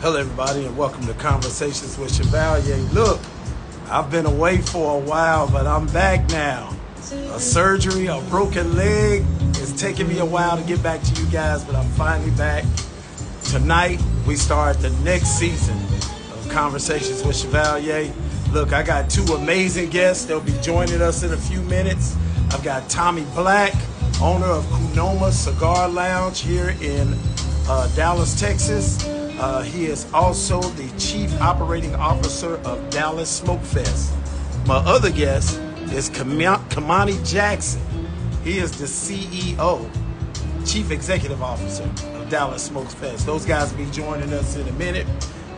Hello, everybody, and welcome to Conversations with Chevalier. Look, I've been away for a while, but I'm back now. A surgery, a broken leg. It's taken me a while to get back to you guys, but I'm finally back. Tonight, we start the next season of Conversations with Chevalier. Look, I got two amazing guests. They'll be joining us in a few minutes. I've got Tommie Black, owner of Kimoni Cigar Lounge here in Dallas, Texas. He is also the Chief Operating Officer of Dallas SmokeFest. My other guest is Kimoni Jackson. He is the CEO, Chief Executive Officer of Dallas SmokeFest. Those guys will be joining us in a minute.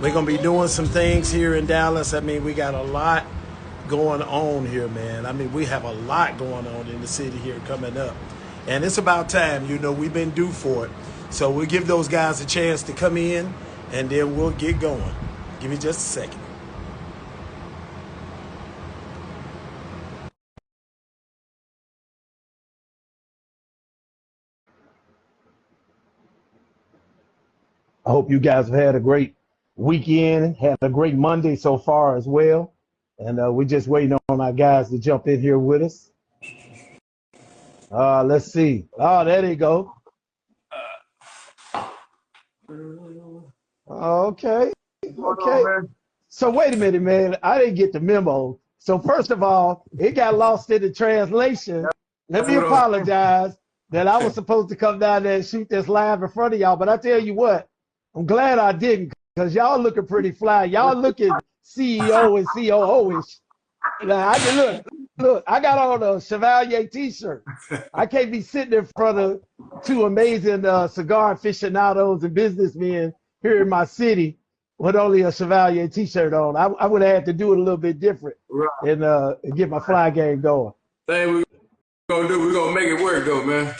We're going to be doing some things here in Dallas. I mean, we got a lot going on here, man. I mean, we have a lot going on in the city here coming up. And it's about time, you know, we've been due for it. So we'll give those guys a chance to come in, and then we'll get going. Give me just a second. I hope you guys have had a great weekend, had a great Monday so far as well. And we're just waiting on our guys to jump in here with us. Let's see. Oh, there they go. Okay. So wait a minute, man. I didn't get the memo. So first of all, it got lost in the translation. Let me apologize that I was supposed to come down there and shoot this live in front of y'all. But I tell you what, I'm glad I didn't, because y'all looking pretty fly. Y'all looking CEO and COO-ish. Now, I can look, I got on a Chevalier t-shirt. I can't be sitting in front of two amazing cigar aficionados and businessmen here in my city with only a Chevalier t-shirt on. I would have had to do it a little bit different, right, and get my fly game going. Thing we're gonna make it work though, man.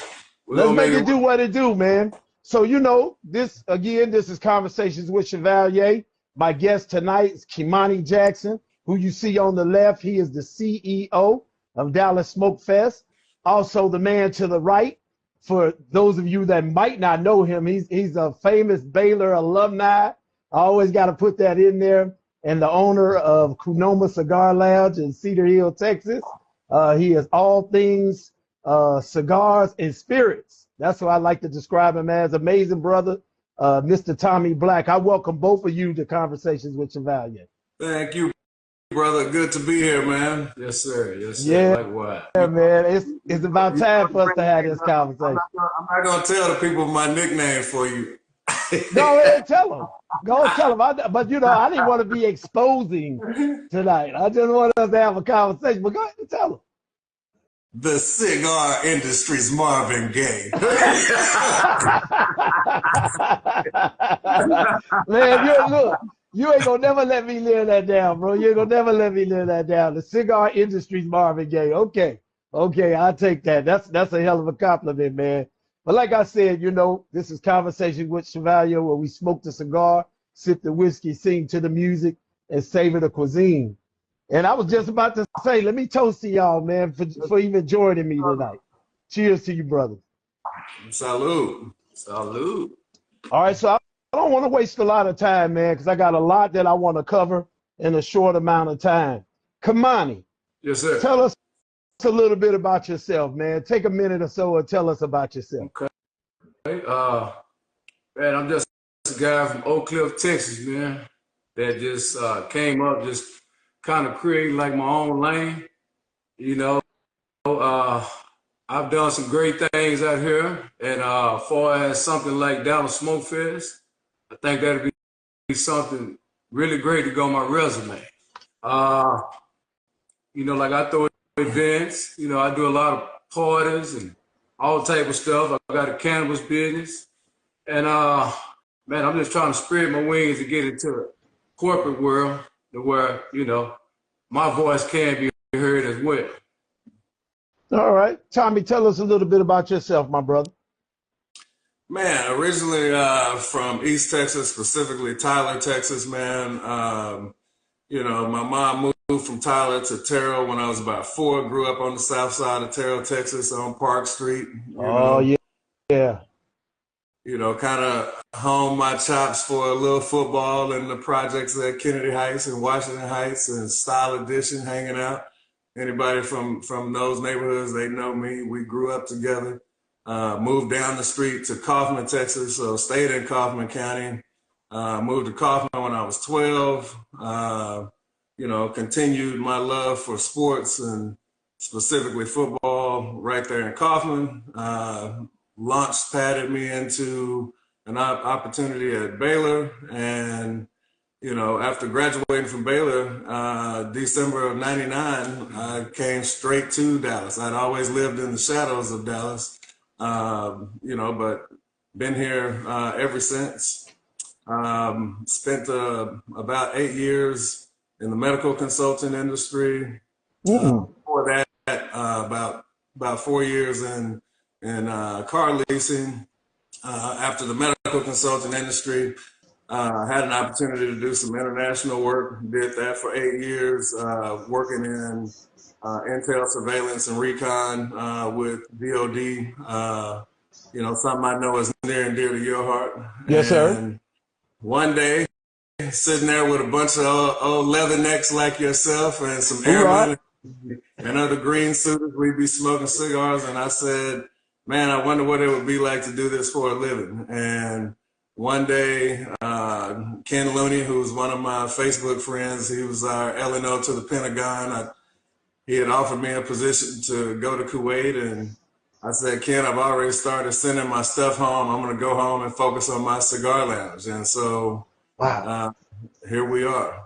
Let's make it do what it do, man. So, you know, this is Conversations with Chevalier. My guest tonight is Kimoni Jackson, who you see on the left. He is the CEO of Dallas SmokeFest. Also the man to the right, for those of you that might not know him, he's a famous Baylor alumni. I always got to put that in there. And the owner of Kimoni Cigar Lounge in Cedar Hill, Texas. He is all things cigars and spirits. That's what I like to describe him as. Amazing brother, Mr. Tommie Black. I welcome both of you to Conversations with Chevalier. Thank you, brother. Good to be here, man. Yes, sir. Yes, sir. Yeah, likewise. Yeah, man. It's about time for us to have this conversation. I'm not gonna tell the people my nickname for you. Go ahead, tell them. Go ahead, tell them. But you know, I didn't want to be exposing tonight. I just wanted us to have a conversation. But go ahead and tell them. The cigar industry's Marvin Gaye. Man, look, you ain't gonna never let me live that down, bro. You ain't gonna never let me live that down. The cigar industry's Marvin Gaye. Okay, I'll take that. That's a hell of a compliment, man. But like I said, you know, this is Conversation with Chevalier, where we smoke the cigar, sip the whiskey, sing to the music, and savor the cuisine. And I was just about to say, let me toast to y'all, man, for even joining me tonight. Cheers to you, brothers. Salute. Salute. All right, so I don't want to waste a lot of time, man, because I got a lot that I want to cover in a short amount of time. Kimoni. Yes, sir. Tell us a little bit about yourself, man. Take a minute or so and tell us about yourself. Okay. Man, I'm just a guy from Oak Cliff, Texas, man, that just came up just kind of creating like my own lane. You know, I've done some great things out here, and far as something like Dallas SmokeFest, I think that'd be something really great to go on my resume. You know, like I throw events, you know, I do a lot of parties and all type of stuff. I got a cannabis business, and man, I'm just trying to spread my wings and get into the corporate world, where, you know, my voice can be heard as well. All right. Tommie, tell us a little bit about yourself, my brother. Man, originally from East Texas, specifically Tyler, Texas, man. You know, my mom moved from Tyler to Terrell when I was about 4. Grew up on the south side of Terrell, Texas, on Park Street. Oh, yeah. you know, kind of honed my chops for a little football in the projects at Kennedy Heights and Washington Heights and Style Edition, hanging out. Anybody from those neighborhoods, they know me. We grew up together. Moved down the street to Kaufman, Texas, so stayed in Kaufman County. Moved to Kaufman when I was 12. You know, continued my love for sports and specifically football right there in Kaufman. Launch padded me into an opportunity at Baylor. And, you know, after graduating from Baylor, December of '99, I came straight to Dallas. I'd always lived in the shadows of Dallas, you know, but been here ever since. Spent about 8 years in the medical consulting industry. Before that, about 4 years in car leasing. After the medical consulting industry, had an opportunity to do some international work. Did that for 8 years, working in intel surveillance and recon with DOD. You know, something I know is near and dear to your heart. Yes, sir. And one day, sitting there with a bunch of old leathernecks like yourself and some airmen and other green suiters, we'd be smoking cigars. And I said, man, I wonder what it would be like to do this for a living. And one day, Ken Looney, who's one of my Facebook friends, he was our LNO to the Pentagon. He had offered me a position to go to Kuwait, and I said, Ken, I've already started sending my stuff home. I'm going to go home and focus on my cigar lounge. And so here we are.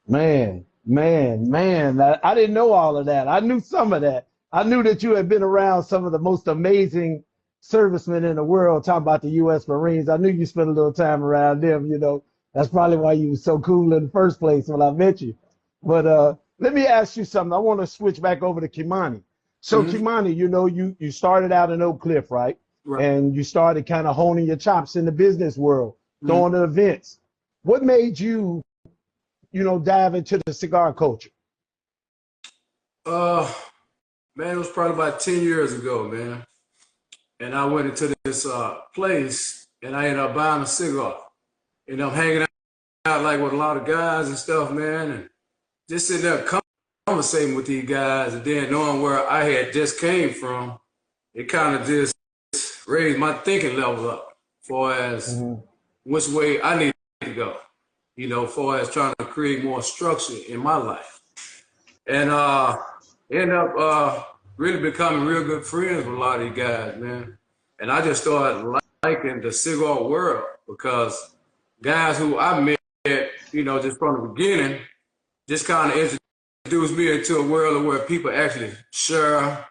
Man. I didn't know all of that. I knew some of that. I knew that you had been around some of the most amazing servicemen in the world, talking about the U.S. Marines. I knew you spent a little time around them, you know. That's probably why you were so cool in the first place when I met you. But let me ask you something. I want to switch back over to Kimoni. So Kimoni, you know, you started out in Oak Cliff, right? And you started kind of honing your chops in the business world, going to events. What made you, you know, dive into the cigar culture? Man, it was probably about 10 years ago, man. And I went into this place and I ended up buying a cigar. And I'm hanging out like with a lot of guys and stuff, man, and just sitting there conversating with these guys, and then knowing where I had just came from, it kind of just raised my thinking level up for as which way I need to go, you know, for as trying to create more structure in my life. And end up really becoming real good friends with a lot of these guys, man. And I just started liking the cigar world because guys who I met, you know, just from the beginning, just kind of introduced me into a world where people actually share,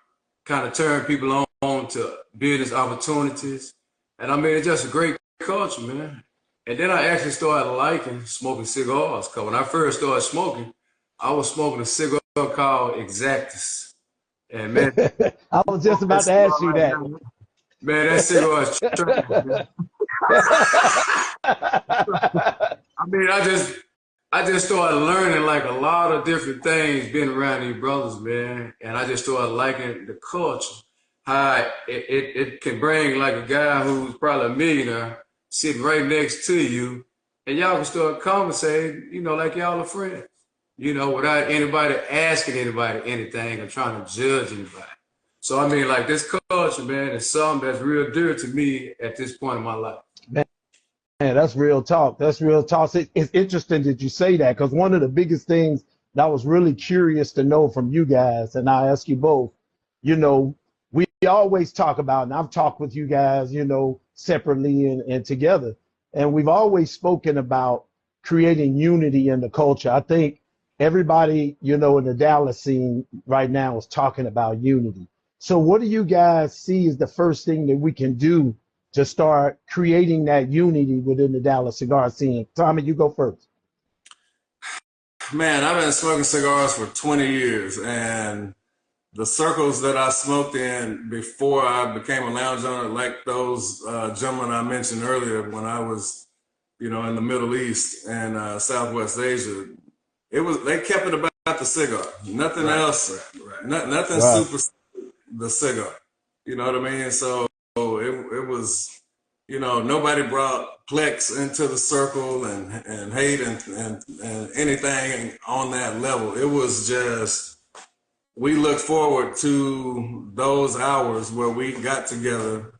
kind of turn people on to business opportunities. And I mean, it's just a great culture, man. And then I actually started liking smoking cigars, because when I first started smoking, I was smoking a cigar called Exactus. And man, I was just about to ask you that. Man, that cigar is trash, man. I mean, I just started learning like a lot of different things being around these brothers, man. And I just started liking the culture, how it can bring like a guy who's probably a millionaire sitting right next to you, and y'all can start conversating, you know, like y'all are friends, you know, without anybody asking anybody anything or trying to judge anybody. So, I mean, like this culture, man, is something that's real dear to me at this point in my life. Man, that's real talk. That's real talk. It's interesting that you say that, because one of the biggest things that I was really curious to know from you guys, and I ask you both, you know, we always talk about, and I've talked with you guys, you know, separately and together, and we've always spoken about creating unity in the culture. I think everybody, you know, in the Dallas scene right now is talking about unity. So what do you guys see as the first thing that we can do to start creating that unity within the Dallas cigar scene? Tommie, you go first. Man, I've been smoking cigars for 20 years, and the circles that I smoked in before I became a lounge owner, like those gentlemen I mentioned earlier when I was, you know, in the Middle East and Southwest Asia, they kept it about the cigar, nothing else, nothing super the cigar. You know what I mean? So it was you know, nobody brought Plex into the circle and hate and anything on that level. It was just, we look forward to those hours where we got together,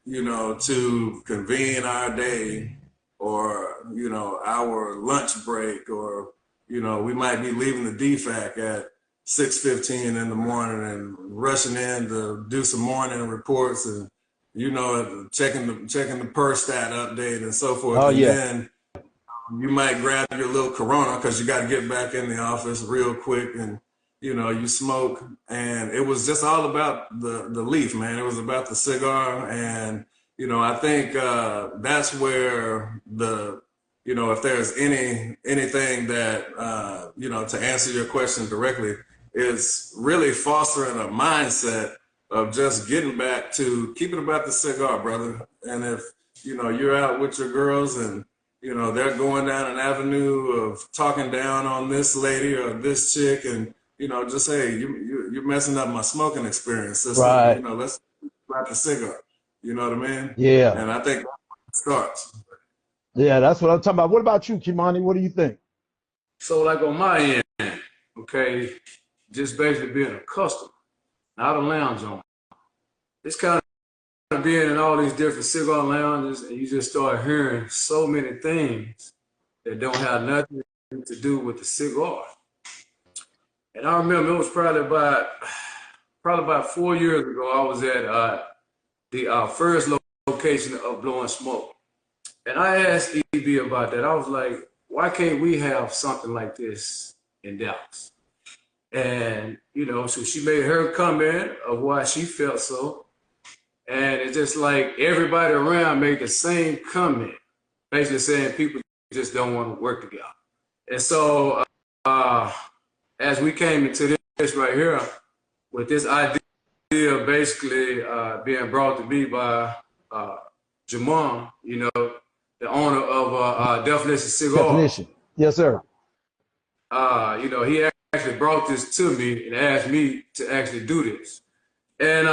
you know, to convene our day, or, you know, our lunch break, or, you know, we might be leaving the DFAC at 6:15 in the morning and rushing in to do some morning reports and, you know, checking the per stat update and so forth. Oh, and yeah. then you might grab your little Corona because you got to get back in the office real quick, and, you know, you smoke. And it was just all about the leaf, man. It was about the cigar. And, you know, I think that's where you know, if there's anything that, you know, to answer your question directly, is really fostering a mindset of just getting back to keeping about the cigar, brother. And if, you know, you're out with your girls and, you know, they're going down an avenue of talking down on this lady or this chick, and, you know, just, hey, you're messing up my smoking experience, sister. Right. You know, let's about the cigar. You know what I mean? Yeah. And I think that starts. Yeah, that's what I'm talking about. What about you, Kimoni? What do you think? So like on my end, okay, just basically being a customer, not a lounge owner. It's kind of being in all these different cigar lounges, and you just start hearing so many things that don't have nothing to do with the cigar. And I remember it was probably about 4 years ago. I was at the first location of Blowing Smoke, and I asked EB about that. I was like, why can't we have something like this in Dallas? And, you know, so she made her comment of why she felt so. And it's just like everybody around made the same comment, basically saying people just don't want to work together. And so as we came into this right here, with this idea basically being brought to me by Jamon, you know, the owner of Definition Cigar. Definition. Yes, sir. You know, he actually brought this to me and asked me to actually do this. And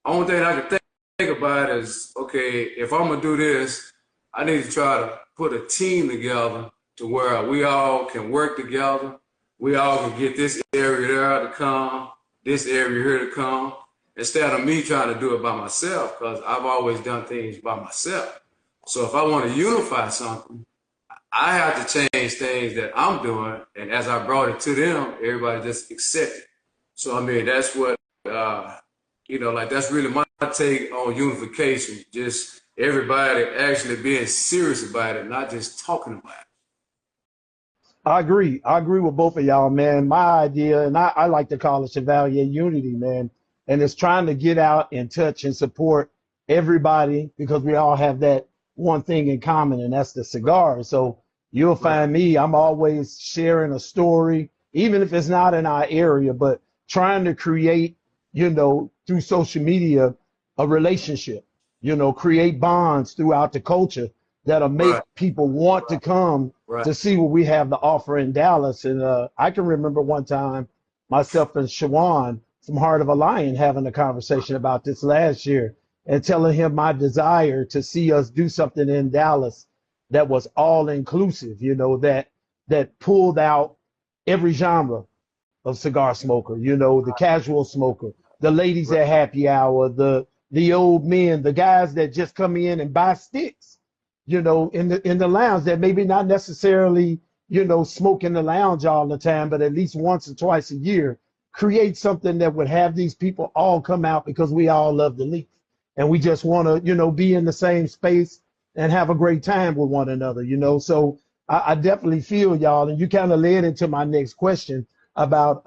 only thing I can think about is, okay, if I'm gonna do this, I need to try to put a team together to where we all can work together. We all can get this area there to come, this area here to come, instead of me trying to do it by myself, because I've always done things by myself. So if I want to unify something, I have to change things that I'm doing, and as I brought it to them, everybody just accepted. So I mean, that's what you know, like that's really my take on unification. Just everybody actually being serious about it, not just talking about it. I agree. I agree with both of y'all, man. My idea, and I like to call it Chevalier Unity, man. And it's trying to get out and touch and support everybody, because we all have that one thing in common, and that's the cigar. So you'll find me, I'm always sharing a story, even if it's not in our area, but trying to create, you know, through social media, a relationship, you know, create bonds throughout the culture that'll make people want to come to see what we have to offer in Dallas. And I can remember one time myself and Shawan from Heart of a Lion having a conversation about this last year, and telling him my desire to see us do something in Dallas that was all inclusive, you know, that pulled out every genre of cigar smoker, you know, the casual smoker, the ladies at happy hour, the old men, the guys that just come in and buy sticks, you know, in the lounge, that maybe not necessarily, you know, smoke in the lounge all the time, but at least once or twice a year, create something that would have these people all come out because we all love the leaf. And we just want to, you know, be in the same space and have a great time with one another, you know. So I definitely feel y'all, and you kind of led into my next question about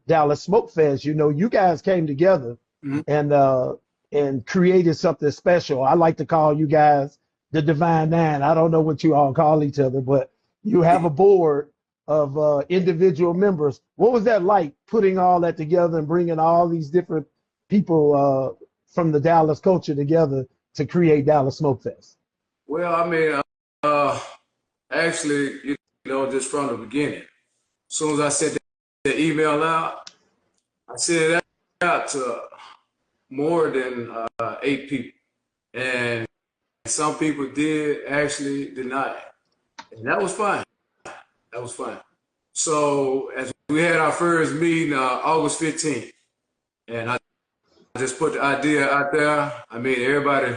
Dallas SmokeFest. You know, you guys came together and created something special. I like to call you guys the Divine Nine. I don't know what you all call each other, but you have a board of individual members. What was that like, putting all that together and bringing all these different people from the Dallas culture together to create Dallas SmokeFest? Well, I mean, actually, you know, just from the beginning, as soon as I sent the email out, I sent it out to more than 8 people. And some people did actually deny it. And that was fine. That was fine. So as we had our first meeting August 15th, and I just put the idea out there. I mean, everybody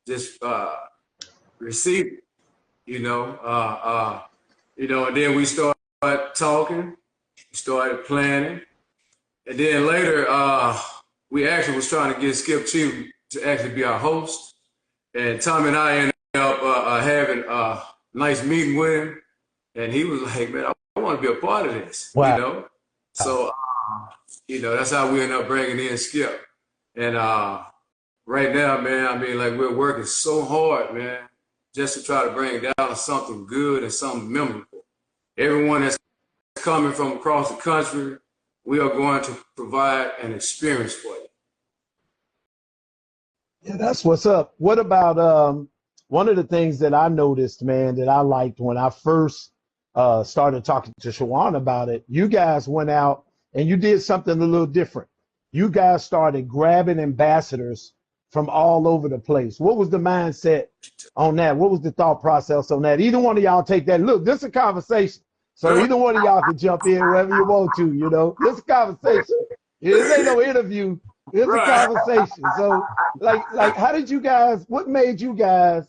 just received it, and then we started talking, started planning, and then later we actually was trying to get Skip Chief to actually be our host, and Tommie and I ended up having a nice meeting with him, and he was like, "Man, I want to be a part of this," Wow. So that's how we ended up bringing in Skip, and right now, man, I mean, like we're working so hard, man, just to try to bring down something good and something memorable. Everyone that's coming from across the country, we are going to provide an experience for you. Yeah, that's what's up. What about one of the things that I noticed, man, that I liked when I first started talking to Shawan about it? You guys went out and you did something a little different. You guys started grabbing ambassadors from all over the place. What was the mindset on that? What was the thought process on that? Either one of y'all take that. Look, this is a conversation. So either one of y'all can jump in wherever you want to, This is a conversation. This ain't no interview. It's a conversation. So like how did you guys, what made you guys,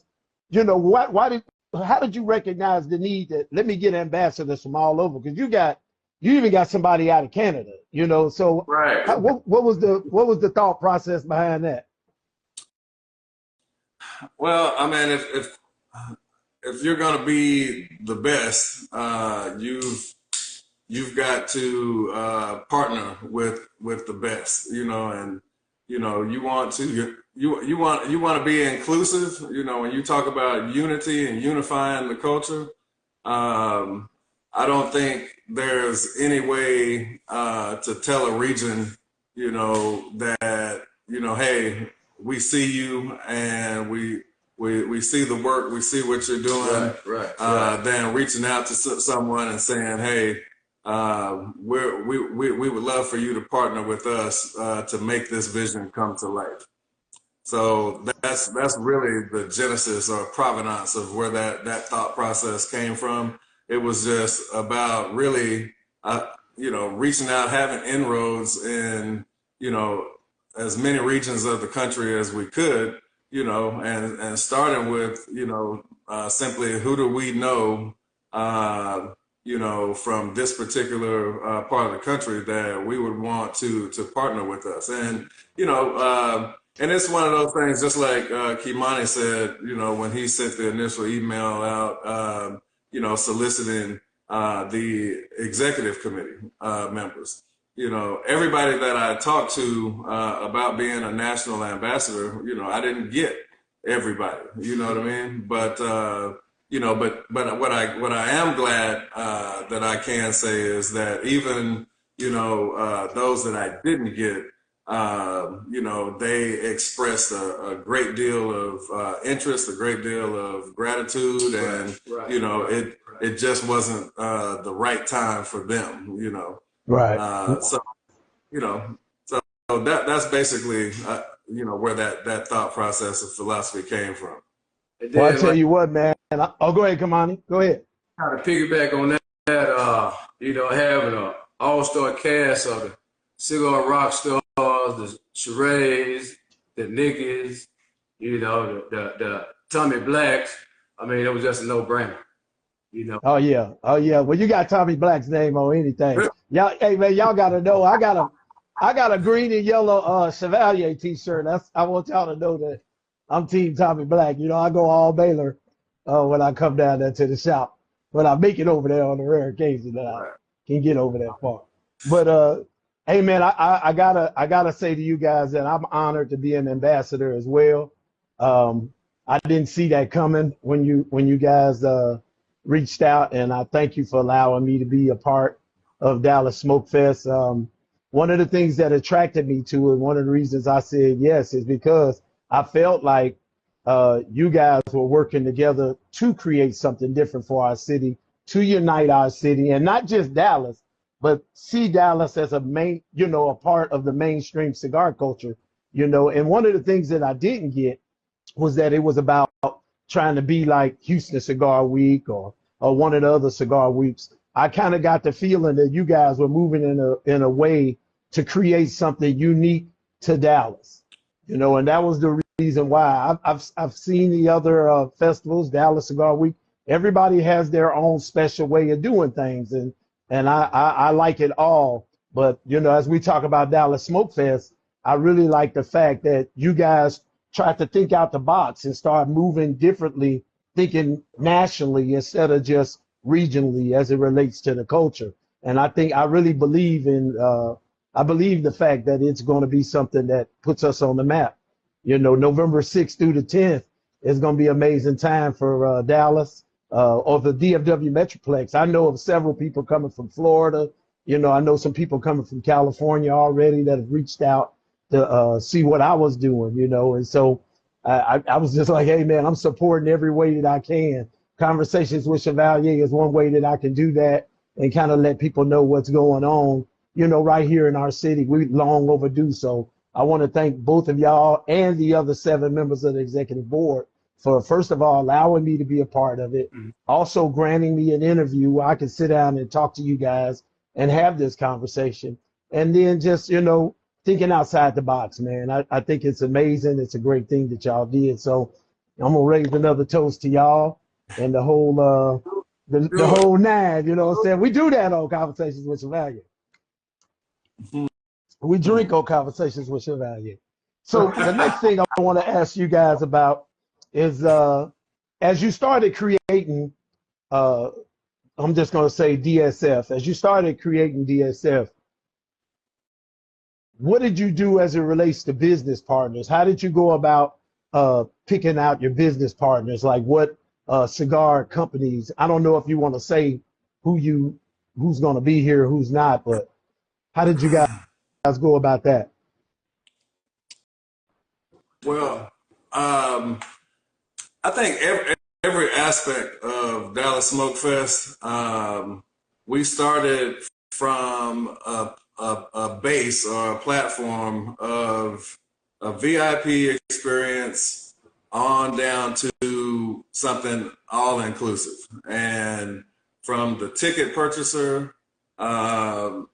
how did you recognize the need that let me get ambassadors from all over? Because you even got somebody out of Canada, so right. What was the thought process behind that? Well, I mean, if you're gonna be the best, you've got to partner with the best, and you want to be inclusive. When you talk about unity and unifying the culture, I don't think there's any way to tell a region, that hey, we see you and we see the work, we see what you're doing, right. Than reaching out to someone and saying, hey, we would love for you to partner with us to make this vision come to life. So that's really the genesis or provenance of where that thought process came from. It was just about really, reaching out, having inroads in, as many regions of the country as we could, and starting with, simply who do we know, from this particular part of the country that we would want to partner with us. And, and it's one of those things, just like Kimoni said, when he sent the initial email out, soliciting the executive committee members. Everybody that I talked to about being a national ambassador, I didn't get everybody, you know what I mean? But, but what I am glad that I can say is that even, those that I didn't get, they expressed a great deal of interest, a great deal of gratitude, and, it just wasn't the right time for them, Right. So that's basically, where that thought process of philosophy came from. Well, I tell you what, man. Go ahead, Kimoni. Go ahead. Kind of piggyback on that, having an all-star cast of the cigar rock stars, the Charades, the Nickies, the Tommie Blacks. I mean, it was just a no-brainer. Oh yeah. Well, you got Tommie Black's name on anything. Y'all, hey man, y'all gotta know. I got a green and yellow Chevalier T-shirt. I want y'all to know that I'm Team Tommie Black. I go all Baylor when I come down there to the shop. But I make it over there on the rare occasion that I can get over that far. But hey man, I gotta say to you guys that I'm honored to be an ambassador as well. I didn't see that coming when you guys reached out, and I thank you for allowing me to be a part of Dallas SmokeFest. One of the things that attracted me to it, one of the reasons I said yes, is because I felt like you guys were working together to create something different for our city, to unite our city, and not just Dallas, but see Dallas as a a part of the mainstream cigar culture And one of the things that I didn't get was that it was about trying to be like Houston Cigar Week or one of the other cigar weeks. I kind of got the feeling that you guys were moving in a way to create something unique to Dallas, and that was the reason why. I've seen the other festivals, Dallas Cigar Week. Everybody has their own special way of doing things, and I like it all. But as we talk about Dallas SmokeFest, I really like the fact that you guys tried to think out the box and start moving differently, thinking nationally instead of just regionally as it relates to the culture. And I really believe I believe the fact that it's going to be something that puts us on the map. November 6th through the 10th is going to be an amazing time for Dallas or the DFW Metroplex. I know of several people coming from Florida. I know some people coming from California already that have reached out to see what I was doing, and so I was just like, hey, man, I'm supporting every way that I can. Conversations with Chevalier is one way that I can do that and kind of let people know what's going on, right here in our city. We're long overdue. So I want to thank both of y'all and the other 7 members of the executive board for, first of all, allowing me to be a part of it, also granting me an interview where I can sit down and talk to you guys and have this conversation. And then just, thinking outside the box, man. I think it's amazing. It's a great thing that y'all did. So I'm gonna raise another toast to y'all and the whole the whole nine. You know what I'm saying? We do that on Conversations with Chevalier. We drink on Conversations with Chevalier. So the next thing I want to ask you guys about is as you started creating, I'm just gonna say DSF. As you started creating DSF, what did you do as it relates to business partners? How did you go about picking out your business partners? Like what cigar companies? I don't know if you want to say who's going to be here, who's not, but how did you guys go about that? Well, I think every aspect of Dallas SmokeFest, we started from a base or a platform of a VIP experience on down to something all inclusive. And from the ticket purchaser to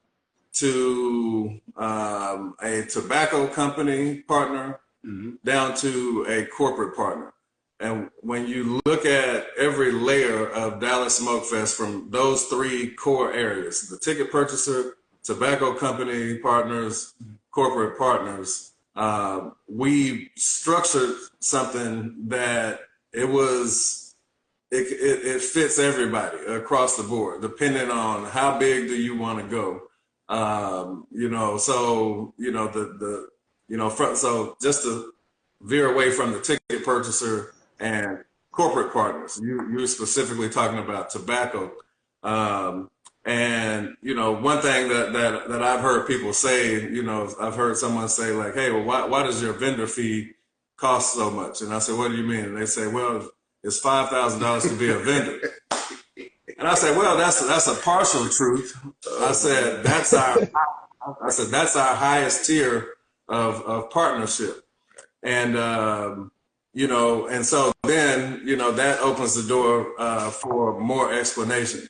a tobacco company partner down to a corporate partner. And when you look at every layer of Dallas SmokeFest from those 3 core areas, the ticket purchaser, tobacco company partners, corporate partners, we structured something that it fits everybody across the board, depending on how big do you want to go. So just to veer away from the ticket purchaser and corporate partners, you're specifically talking about tobacco. And, one thing that I've heard people say, I've heard someone say like, hey, well, why does your vendor fee cost so much? And I said, what do you mean? And they say, well, it's $5,000 to be a vendor. And I said, well, that's a partial truth. I said, that's our highest tier of partnership. And, and so then, that opens the door for more explanation.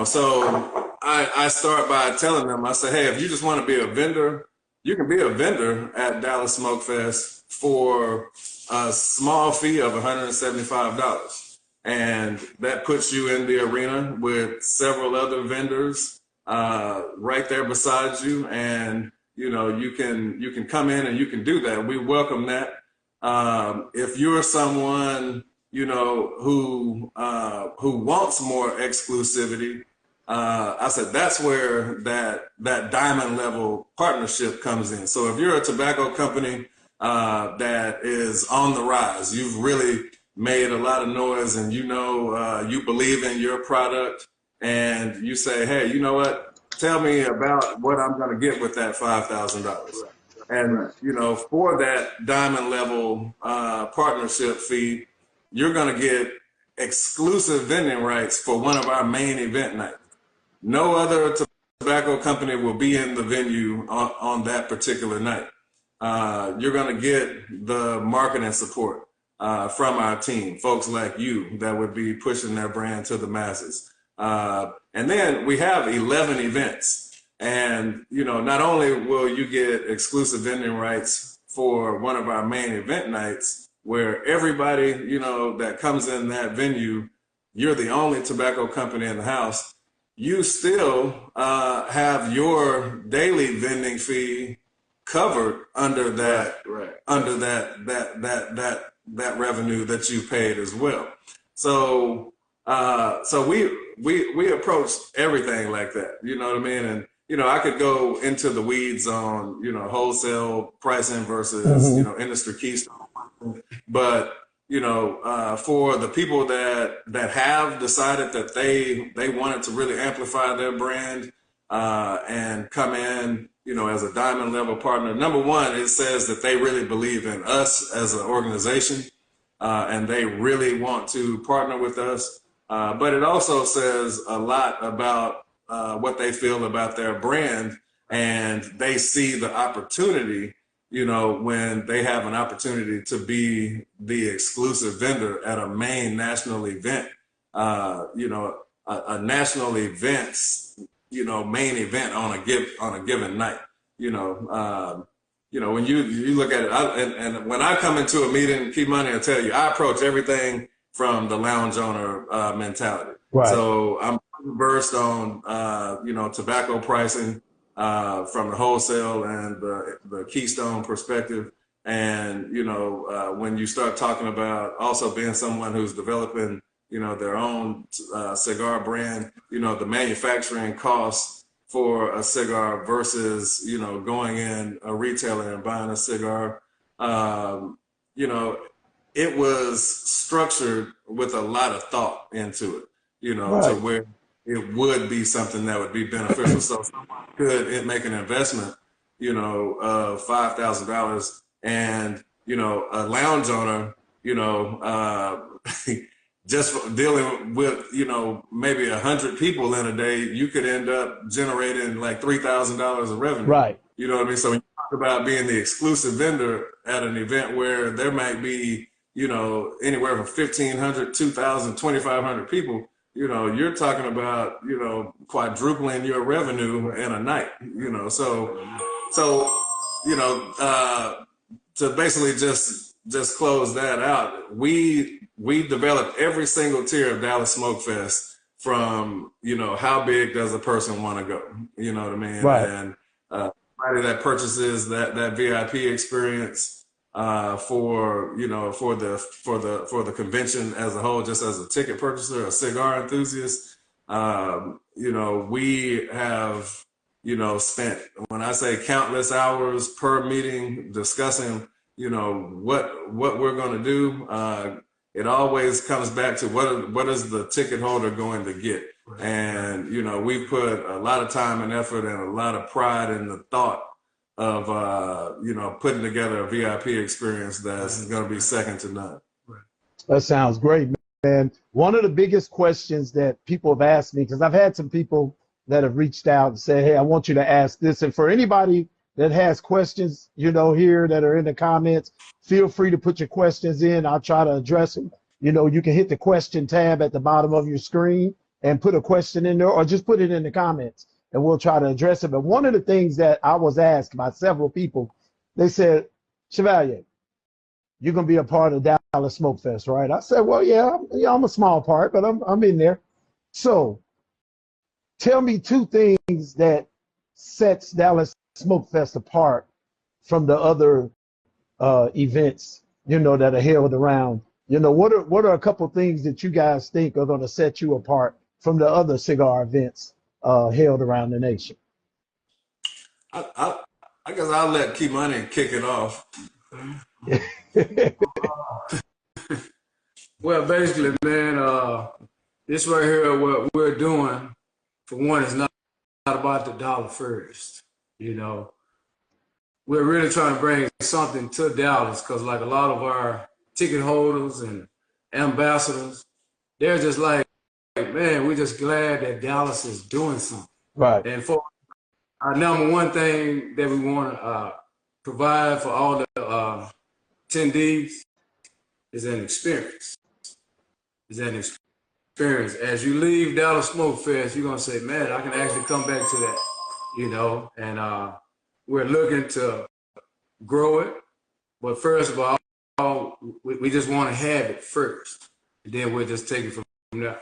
So I start by telling them, I say, hey, if you just want to be a vendor, you can be a vendor at Dallas SmokeFest for a small fee of $175. And that puts you in the arena with several other vendors right there beside you. And, you can come in and you can do that. We welcome that. If you're someone who wants more exclusivity, I said that's where that diamond level partnership comes in. So if you're a tobacco company that is on the rise, you've really made a lot of noise, and you believe in your product, and you say, hey, you know what? Tell me about what I'm going to get with that $5,000. And for that diamond level partnership fee, you're going to get exclusive vending rights for one of our main event nights. No other tobacco company will be in the venue on that particular night. you're going to get the marketing support from our team, folks like you that would be pushing their brand to the masses. And then we have 11 events. And, you know, not only will you get exclusive vending rights for one of our main event nights, where everybody, you know, that comes in that venue, you're the only tobacco company in the house, you still have your daily vending fee covered under that, under that revenue that you paid as well. So so we approached everything like that, you know what I mean? And you know, I could go into the weeds on, you know, wholesale pricing versus, you know, industry keystone. But, you know, for the people that have decided that they wanted to really amplify their brand and come in, you know, as a diamond level partner, number one, it says that they really believe in us as an organization and they really want to partner with us. But it also says a lot about what they feel about their brand, and they see the opportunity, you know, when they have an opportunity to be the exclusive vendor at a main national event, you know, a national events, you know, main event on a given night, you know, when you look at it, and when I come into a meeting, Kimoni will tell you, I approach everything from the lounge owner mentality. Right. So I'm versed on, you know, tobacco pricing from the wholesale and the keystone perspective. And, you know, when you start talking about also being someone who's developing, you know, their own cigar brand, you know, the manufacturing costs for a cigar versus, you know, going in a retailer and buying a cigar, you know, it was structured with a lot of thought into it, you know, to where it would be something that would be beneficial. So someone could make an investment, you know, of $5,000, and, you know, a lounge owner, you know, just dealing with, you know, maybe 100 people in a day, you could end up generating like $3,000 of revenue. Right. You know what I mean? So when you talk about being the exclusive vendor at an event where there might be, you know, anywhere from 1,500, 2,000, 2,500 people, you know, you're talking about, you know, quadrupling your revenue in a night, you know. So, you know, to basically just close that out, we developed every single tier of Dallas SmokeFest from, you know, how big does a person want to go, you know what I mean? Right. And somebody that purchases that VIP experience for, you know, for the convention as a whole, just as a ticket purchaser, a cigar enthusiast, you know, we have, you know, spent, when I say countless hours per meeting discussing, you know, what we're going to do. It always comes back to what is the ticket holder going to get? And, you know, we put a lot of time and effort and a lot of pride in the thought of, you know, putting together a VIP experience that's going to be second to none. That sounds great, man. One of the biggest questions that people have asked me, because I've had some people that have reached out and said, hey, I want you to ask this. And for anybody that has questions, you know, here that are in the comments, feel free to put your questions in. I'll try to address them. You know, you can hit the question tab at the bottom of your screen and put a question in there, or just put it in the comments and we'll try to address it. But one of the things that I was asked by several people, they said, Chevalier, you're going to be a part of Dallas SmokeFest, right? I said, well, yeah, I'm a small part, but I'm in there. So tell me two things that sets Dallas SmokeFest apart from the other events, you know, that are held around. You know, what are a couple things that you guys think are going to set you apart from the other cigar events held around the nation? I guess I'll let Kimoni kick it off. Well, basically, man, this right here, what we're doing, for one, is not about the dollar first. You know, we're really trying to bring something to Dallas, because like a lot of our ticket holders and ambassadors, they're just like, man, we're just glad that Dallas is doing something. Right. And for our number one thing that we want to provide for all the attendees is an experience. Is an experience. As you leave Dallas SmokeFest, you're gonna say, man, I can actually come back to that, you know. And we're looking to grow it, but first of all, we just want to have it first, and then we'll just take it from there.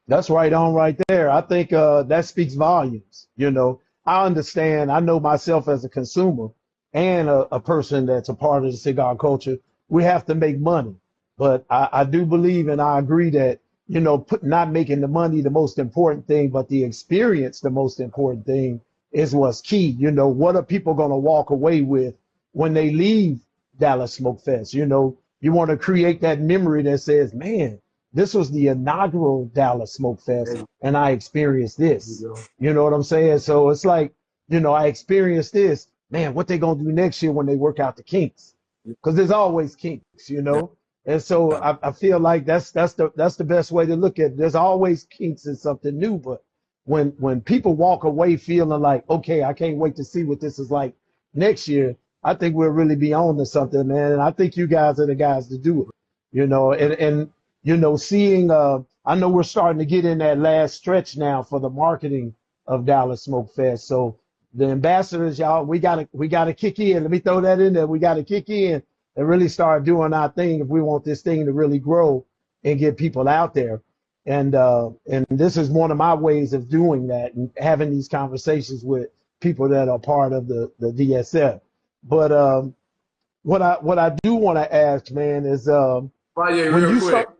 That's right on right there. I think that speaks volumes. You know, I understand. I know myself as a consumer and a person that's a part of the cigar culture. We have to make money. But I do believe and I agree that, you know, not making the money the most important thing, but the experience the most important thing is what's key. You know, what are people going to walk away with when they leave Dallas SmokeFest? You know, you want to create that memory that says, man, this was the inaugural Dallas SmokeFest and I experienced this. You know what I'm saying? So it's like, you know, I experienced this. Man, what they going to do next year when they work out the kinks? Because there's always kinks, you know? And so I feel like that's the best way to look at it. There's always kinks in something new, but when people walk away feeling like, okay, I can't wait to see what this is like next year, I think we'll really be on to something, man. And I think you guys are the guys to do it, you know. And you know, seeing I know we're starting to get in that last stretch now for the marketing of Dallas SmokeFest. So the ambassadors, y'all, we gotta kick in. Let me throw that in there. We gotta kick in and really start doing our thing if we want this thing to really grow and get people out there. And this is one of my ways of doing that and having these conversations with people that are part of the DSF. But what I do want to ask, man, is when you start.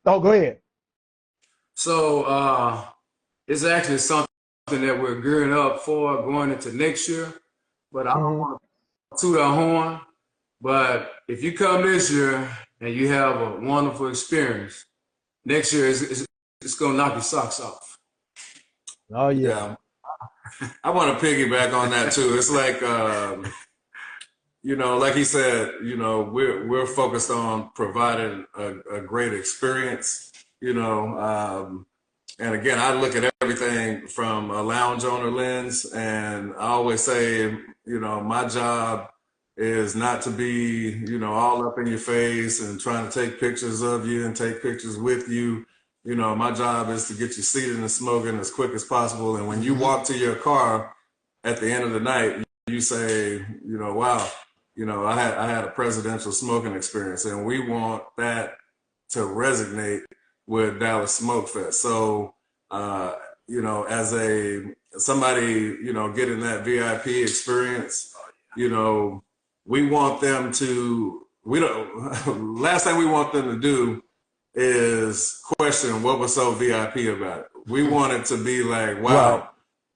Oh, go ahead. So it's actually something that we're gearing up for going into next year. But I don't want to toot our horn. But if you come this year and you have a wonderful experience, next year it's going to knock your socks off. Oh, yeah. I want to piggyback on that, too. It's like, you know, like he said, you know, we're focused on providing a great experience, you know. And again, I look at everything from a lounge owner lens. And I always say, you know, my job is not to be, you know, all up in your face and trying to take pictures of you and take pictures with you. You know, my job is to get you seated and smoking as quick as possible. And when you walk to your car at the end of the night, you say, you know, wow, you know, I had a presidential smoking experience, and we want that to resonate with Dallas SmokeFest. So, you know, as somebody, you know, getting that VIP experience, you know, we want them to, last thing we want them to do is question what was so VIP about it. We want it to be like, wow,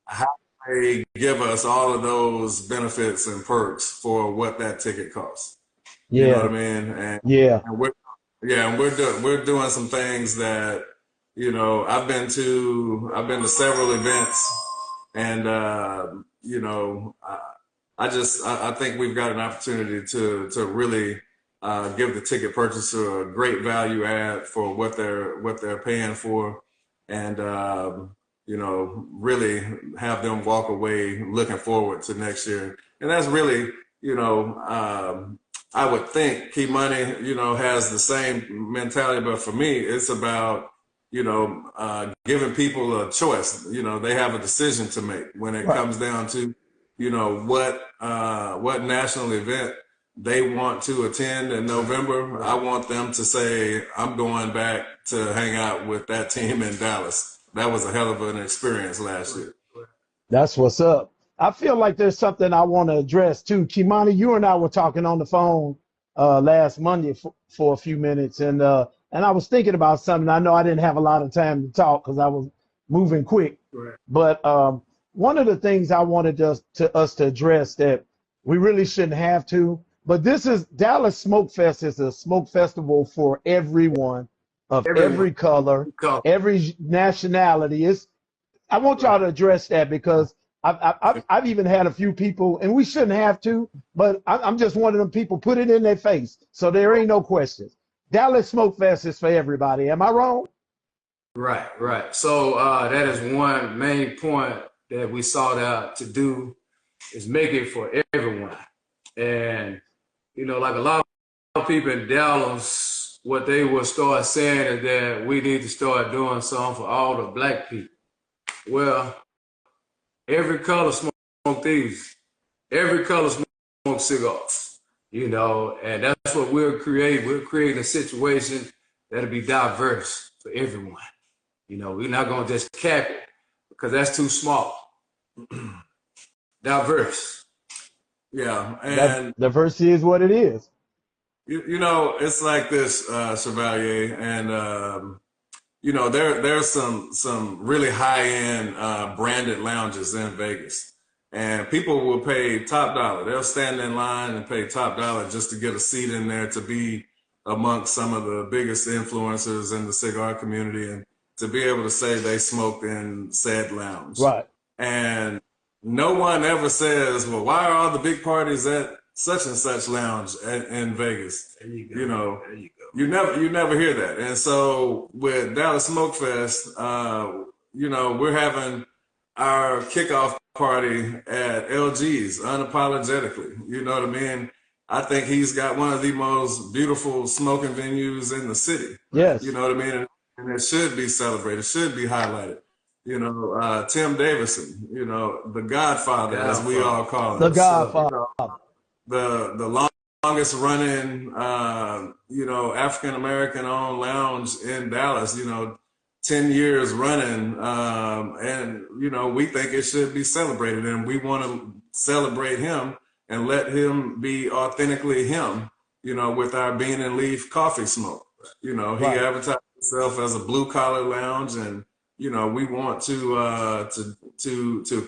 how they give us all of those benefits and perks for what that ticket costs. Yeah. You know what I mean? And, and we're doing some things that, you know, I've been to several events, and you know, I think we've got an opportunity to really give the ticket purchaser a great value add for what they're paying for, and you know, really have them walk away looking forward to next year. And that's really, you know, I would think Kimoni, you know, has the same mentality, but for me, it's about, you know, giving people a choice. You know, they have a decision to make when it comes down to, you know, what national event they want to attend in November. I want them to say, I'm going back to hang out with that team in Dallas. That was a hell of an experience last year. That's what's up. I feel like there's something I want to address too. Kimoni, you and I were talking on the phone last Monday for a few minutes, and I was thinking about something. I know I didn't have a lot of time to talk because I was moving quick. Right. But one of the things I wanted us to address that we really shouldn't have to, but this is Dallas SmokeFest is a smoke festival for everyone of every color, every nationality. I want y'all to address that because I've even had a few people, and we shouldn't have to, but I'm just one of them people, put it in their face so there ain't no questions. Dallas SmokeFest is for everybody. Am I wrong? Right. So that is one main point that we sought out to do, is make it for everyone. And, you know, like a lot of people in Dallas, what they will start saying is that we need to start doing something for all the black people. Well, every color smoke these. Every color smoke cigars, you know, and that's what we're creating. We're creating a situation that'll be diverse for everyone. You know, we're not going to just cap it because that's too small. Diverse. Yeah, That and diversity is what it is. you know, it's like this, Chevalier, and you know, there's some really high-end branded lounges in Vegas, and people will pay top dollar. They'll stand in line and pay top dollar just to get a seat in there to be amongst some of the biggest influencers in the cigar community and to be able to say they smoked in said lounge. Right. And no one ever says, well, why are all the big parties at such and such lounge in Vegas? There you go. You know, there you go. you never hear that. And so with Dallas SmokeFest, you know, we're having our kickoff party at LG's unapologetically. You know what I mean? I think he's got one of the most beautiful smoking venues in the city. Yes. You know what I mean? And it should be celebrated, should be highlighted. You know, Tim Davidson, you know, the Godfather, as we all call him. The Godfather. So, you know, the longest running, you know, African-American owned lounge in Dallas, you know, 10 years running. And, you know, we think it should be celebrated, and we want to celebrate him and let him be authentically him, you know, with our Bean and Leaf coffee smoke. You know, he advertised himself as a blue collar lounge, and, you know, we want to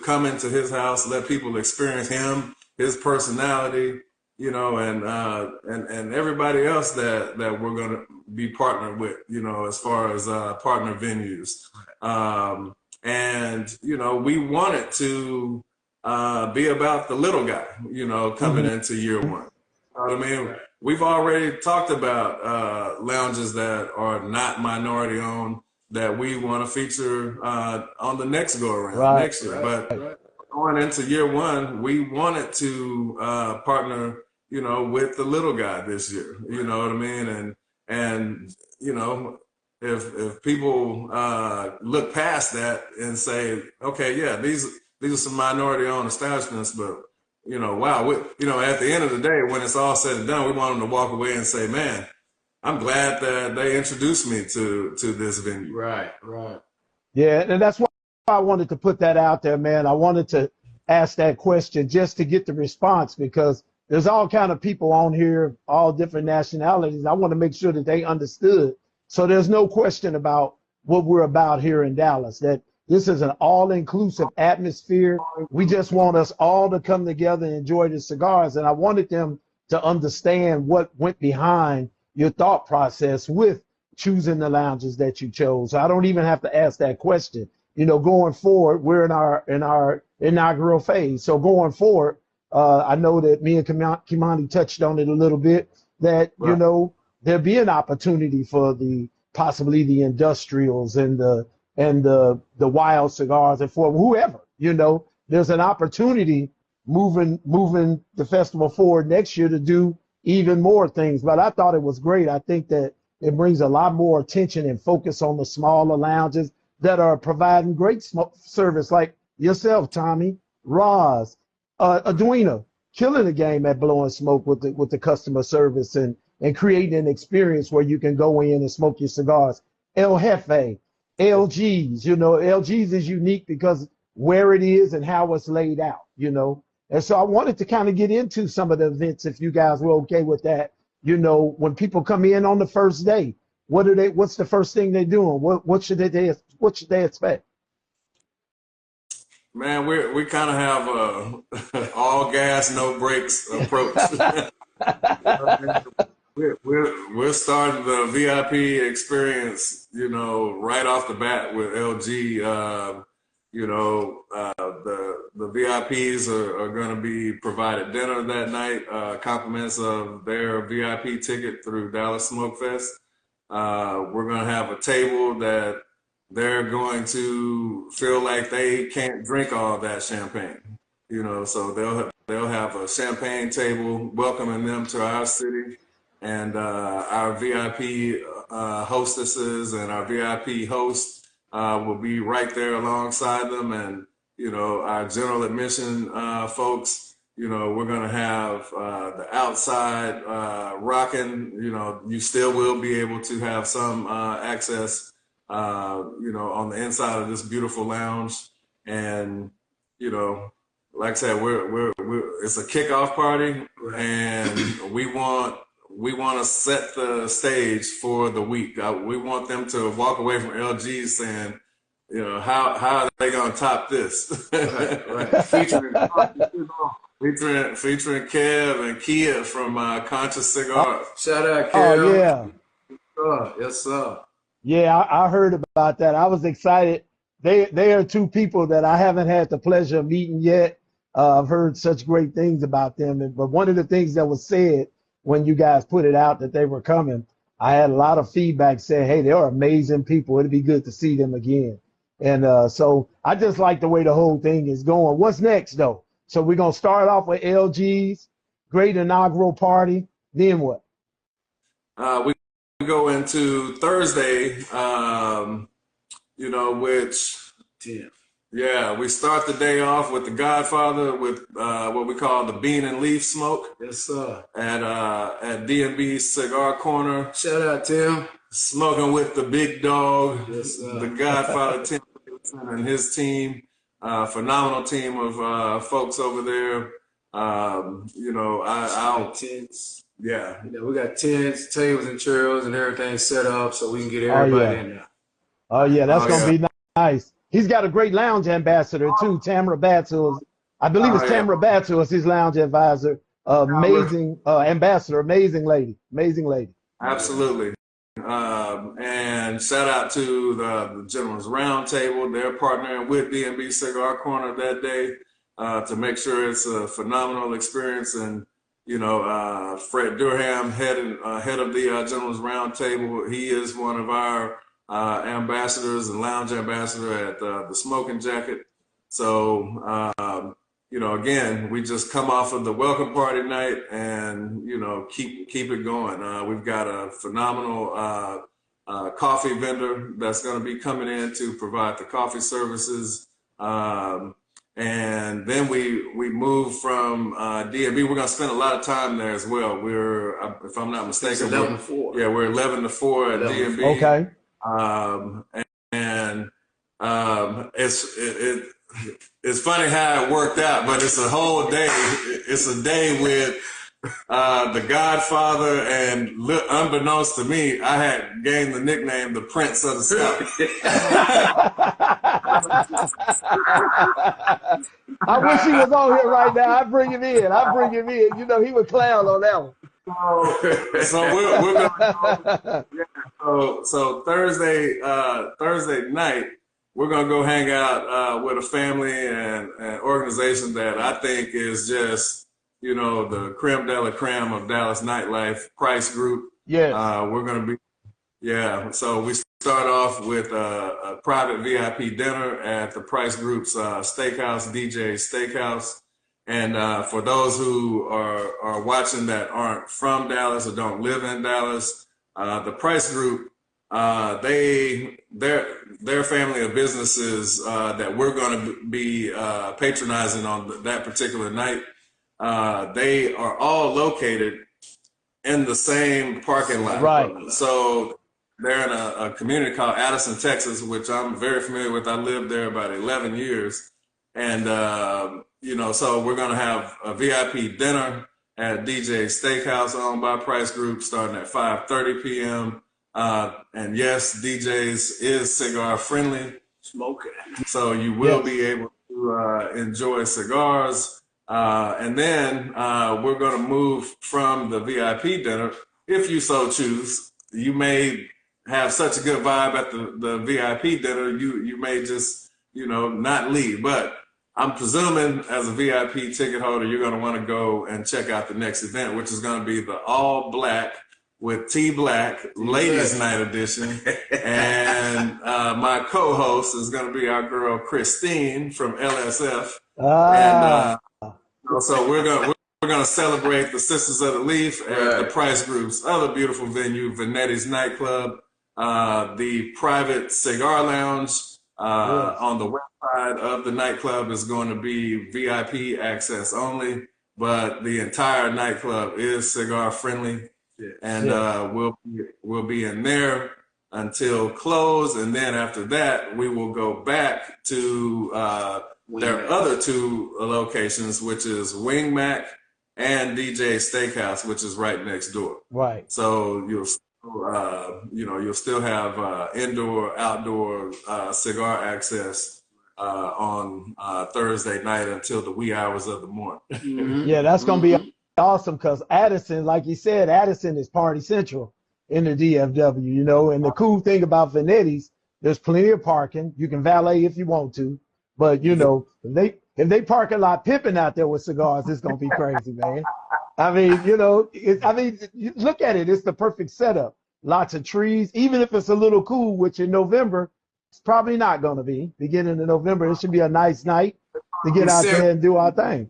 come into his house, let people experience him, his personality, you know, and everybody else that we're going to be partnered with, you know, as far as partner venues. And, you know, we wanted to be about the little guy, you know, coming into year one. You know what I mean? We've already talked about lounges that are not minority owned that we want to feature on the next go around next year. But going into year one, we wanted to partner, you know, with the little guy this year. You know what I mean? And you know, if people look past that and say, okay, yeah, these are some minority owned establishments, but you know, wow, you know, at the end of the day, when it's all said and done, we want them to walk away and say, man, I'm glad that they introduced me to this venue. Right. Yeah, and that's why I wanted to put that out there, man. I wanted to ask that question just to get the response, because there's all kind of people on here, all different nationalities. I want to make sure that they understood. So there's no question about what we're about here in Dallas, that this is an all-inclusive atmosphere. We just want us all to come together and enjoy the cigars. And I wanted them to understand what went behind your thought process with choosing the lounges that you chose. So I don't even have to ask that question. You know, going forward, we're in our inaugural phase. So going forward, I know that me and Kimoni touched on it a little bit, that, you know, there'll be an opportunity for possibly the industrials and the wild cigars, and for whoever, you know, there's an opportunity moving the festival forward next year to do even more things. But I thought it was great. I think that it brings a lot more attention and focus on the smaller lounges that are providing great service, like yourself, Tommie, Roz, Edwina, killing the game at blowing smoke with the customer service and creating an experience where you can go in and smoke your cigars. El Jefe, LG's, you know, LG's is unique because where it is and how it's laid out, you know. And so I wanted to kind of get into some of the events, if you guys were okay with that. You know, when people come in on the first day, what's the first thing they're doing? What should they expect? Man, we kind of have a all gas, no brakes approach. We're starting the VIP experience, you know, right off the bat with LG. You know, the VIPs are going to be provided dinner that night, compliments of their VIP ticket through Dallas SmokeFest. We're going to have a table that they're going to feel like they can't drink all that champagne. You know, so they'll have a champagne table welcoming them to our city, and our VIP hostesses and our VIP host will be right there alongside them, and you know, our general admission folks. You know, we're gonna have the outside rocking. You know, you still will be able to have some access. You know, on the inside of this beautiful lounge, and you know, like I said, we're it's a kickoff party, and we want to set the stage for the week. We want them to walk away from LG saying, you know, how are they gonna top this? Right. Featuring Kev and Kia from Conscious Cigars. Shout out, Kev. Oh yeah. Yes, sir. Yeah, I heard about that. I was excited. They are two people that I haven't had the pleasure of meeting yet. I've heard such great things about them. But one of the things that was said when you guys put it out that they were coming, I had a lot of feedback saying, hey, they are amazing people. It'd be good to see them again. And so I just like the way the whole thing is going. What's next, though? So we're going to start off with LG's great inaugural party. Then what? We go into Thursday, you know, which, yeah, we start the day off with the Godfather with what we call the Bean and Leaf Smoke. Yes, sir. At D&B Cigar Corner. Shout out, Tim. Smoking with the big dog. Yes, sir. The Godfather, Tim and his team. Phenomenal team of folks over there. You know, I'll tents. Yeah. You know, we got tents, tables, and chairs, and everything set up so we can get everybody in there. Oh yeah, that's gonna be nice. He's got a great lounge ambassador too, Tamara Batsu. I believe it's Tamara Batsu is his lounge advisor. Amazing ambassador, amazing lady. Absolutely. And shout out to the Gentleman's Roundtable. They're partnering with D&B Cigar Corner that day to make sure it's a phenomenal experience. And you know, Fred Durham, head of the Gentleman's Roundtable, he is one of our ambassadors and lounge ambassador at the Smoking Jacket. So, you know, again, we just come off of the welcome party night and, you know, keep it going. We've got a phenomenal coffee vendor that's going to be coming in to provide the coffee services. And then we move from D&B. We're going to spend a lot of time there as well. We're, if I'm not mistaken, 11 to 4. Yeah, we're 11 to 4 at D&B. Okay. It's funny how it worked out, but it's a whole day. It's a day with the Godfather, and unbeknownst to me, I had gained the nickname the Prince of the South. I wish he was on here right now. I bring him in. You know, he would clown on that one. So we're gonna go, so Thursday night we're gonna go hang out with a family and an organization that I think is just, you know, the creme de la creme of Dallas nightlife, Price Group. Yes. We're gonna be, so we start off with a private VIP dinner at the Price Group's steakhouse, DJ's Steakhouse. And for those who are watching that aren't from Dallas or don't live in Dallas, the Price Group, their family of businesses that we're going to be patronizing on that particular night, they are all located in the same parking lot. Right. So they're in a community called Addison, Texas, which I'm very familiar with. I lived there about 11 years. And, you know, so we're going to have a VIP dinner at DJ's Steakhouse owned by Price Group starting at 5:30 p.m. And yes, DJ's is cigar friendly. Smoking. So you will be able to enjoy cigars. And then we're going to move from the VIP dinner. If you so choose, you may have such a good vibe at the VIP dinner, you may just, you know, not leave. But I'm presuming as a VIP ticket holder, you're going to want to go and check out the next event, which is going to be the all black with T Black Ladies Night Edition. And my co-host is going to be our girl Christine from LSF. And Ah, so we're gonna celebrate the Sisters of the Leaf at the Price Group's other beautiful venue, Vanetti's Nightclub, the private cigar lounge. yes, On the west side of the nightclub is going to be VIP access only, but the entire nightclub is cigar friendly, and yes. we'll be in there until close, and then after that we will go back to their other two locations, which is Wing Mac and DJ Steakhouse, which is right next door. Right. So you'll still have indoor, outdoor cigar access on Thursday night until the wee hours of the morning. Yeah, that's gonna be awesome because Addison, like you said, Addison is party central in the DFW, you know. And the cool thing about Vanetti's, there's plenty of parking. You can valet if you want to, but you know, if they park a lot pimping out there with cigars, it's gonna be crazy, man. I mean, you know, look at it. It's the perfect setup. Lots of trees, even if it's a little cool, which in November, it's probably not going to be. Beginning of November, it should be a nice night to get out there and do our thing.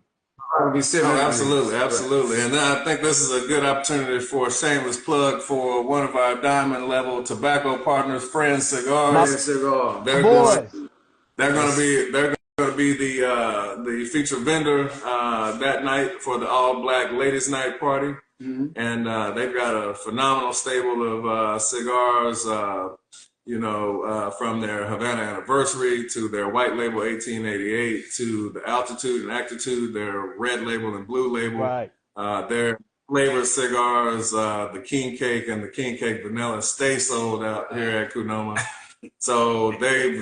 Oh, absolutely, absolutely. And I think this is a good opportunity for a shameless plug for one of our diamond level tobacco partners, Friends Cigars. They're going to be the featured vendor that night for the all black ladies night party. And they've got a phenomenal stable of cigars, from their Havana Anniversary to their white label 1888 to the Altitude and Actitude, their red label and blue label. Right. Their flavored cigars, the King Cake and the King Cake Vanilla, stay sold out here at Kunoma. So they've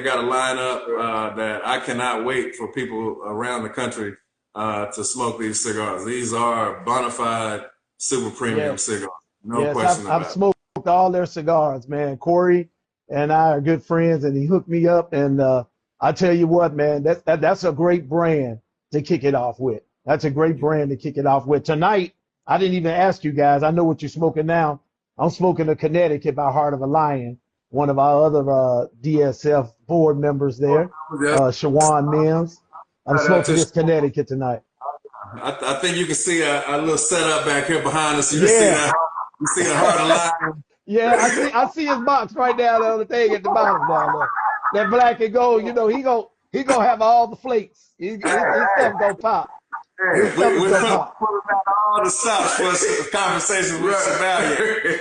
got a lineup that I cannot wait for people around the country to smoke these cigars. These are bona fide super premium cigars. No question about it. I've smoked all their cigars, man. Corey and I are good friends, and he hooked me up. And I tell you what, man, that's a great brand to kick it off with. That's a great brand to kick it off with. Tonight, I didn't even ask you guys. I know what you're smoking now. I'm smoking a Connecticut by Heart of a Lion, one of our other DSF board members there, Shawan Mims. I'm smoking this Connecticut tonight. I think you can see a little setup back here behind us. You see the Heart of Lion. Yeah, I see his box right down on the thing at the bottom down there. That black and gold, you know, he gonna have all the flakes. His stuff gonna pop. We're pulling out all the stops for a conversation with Chevalier.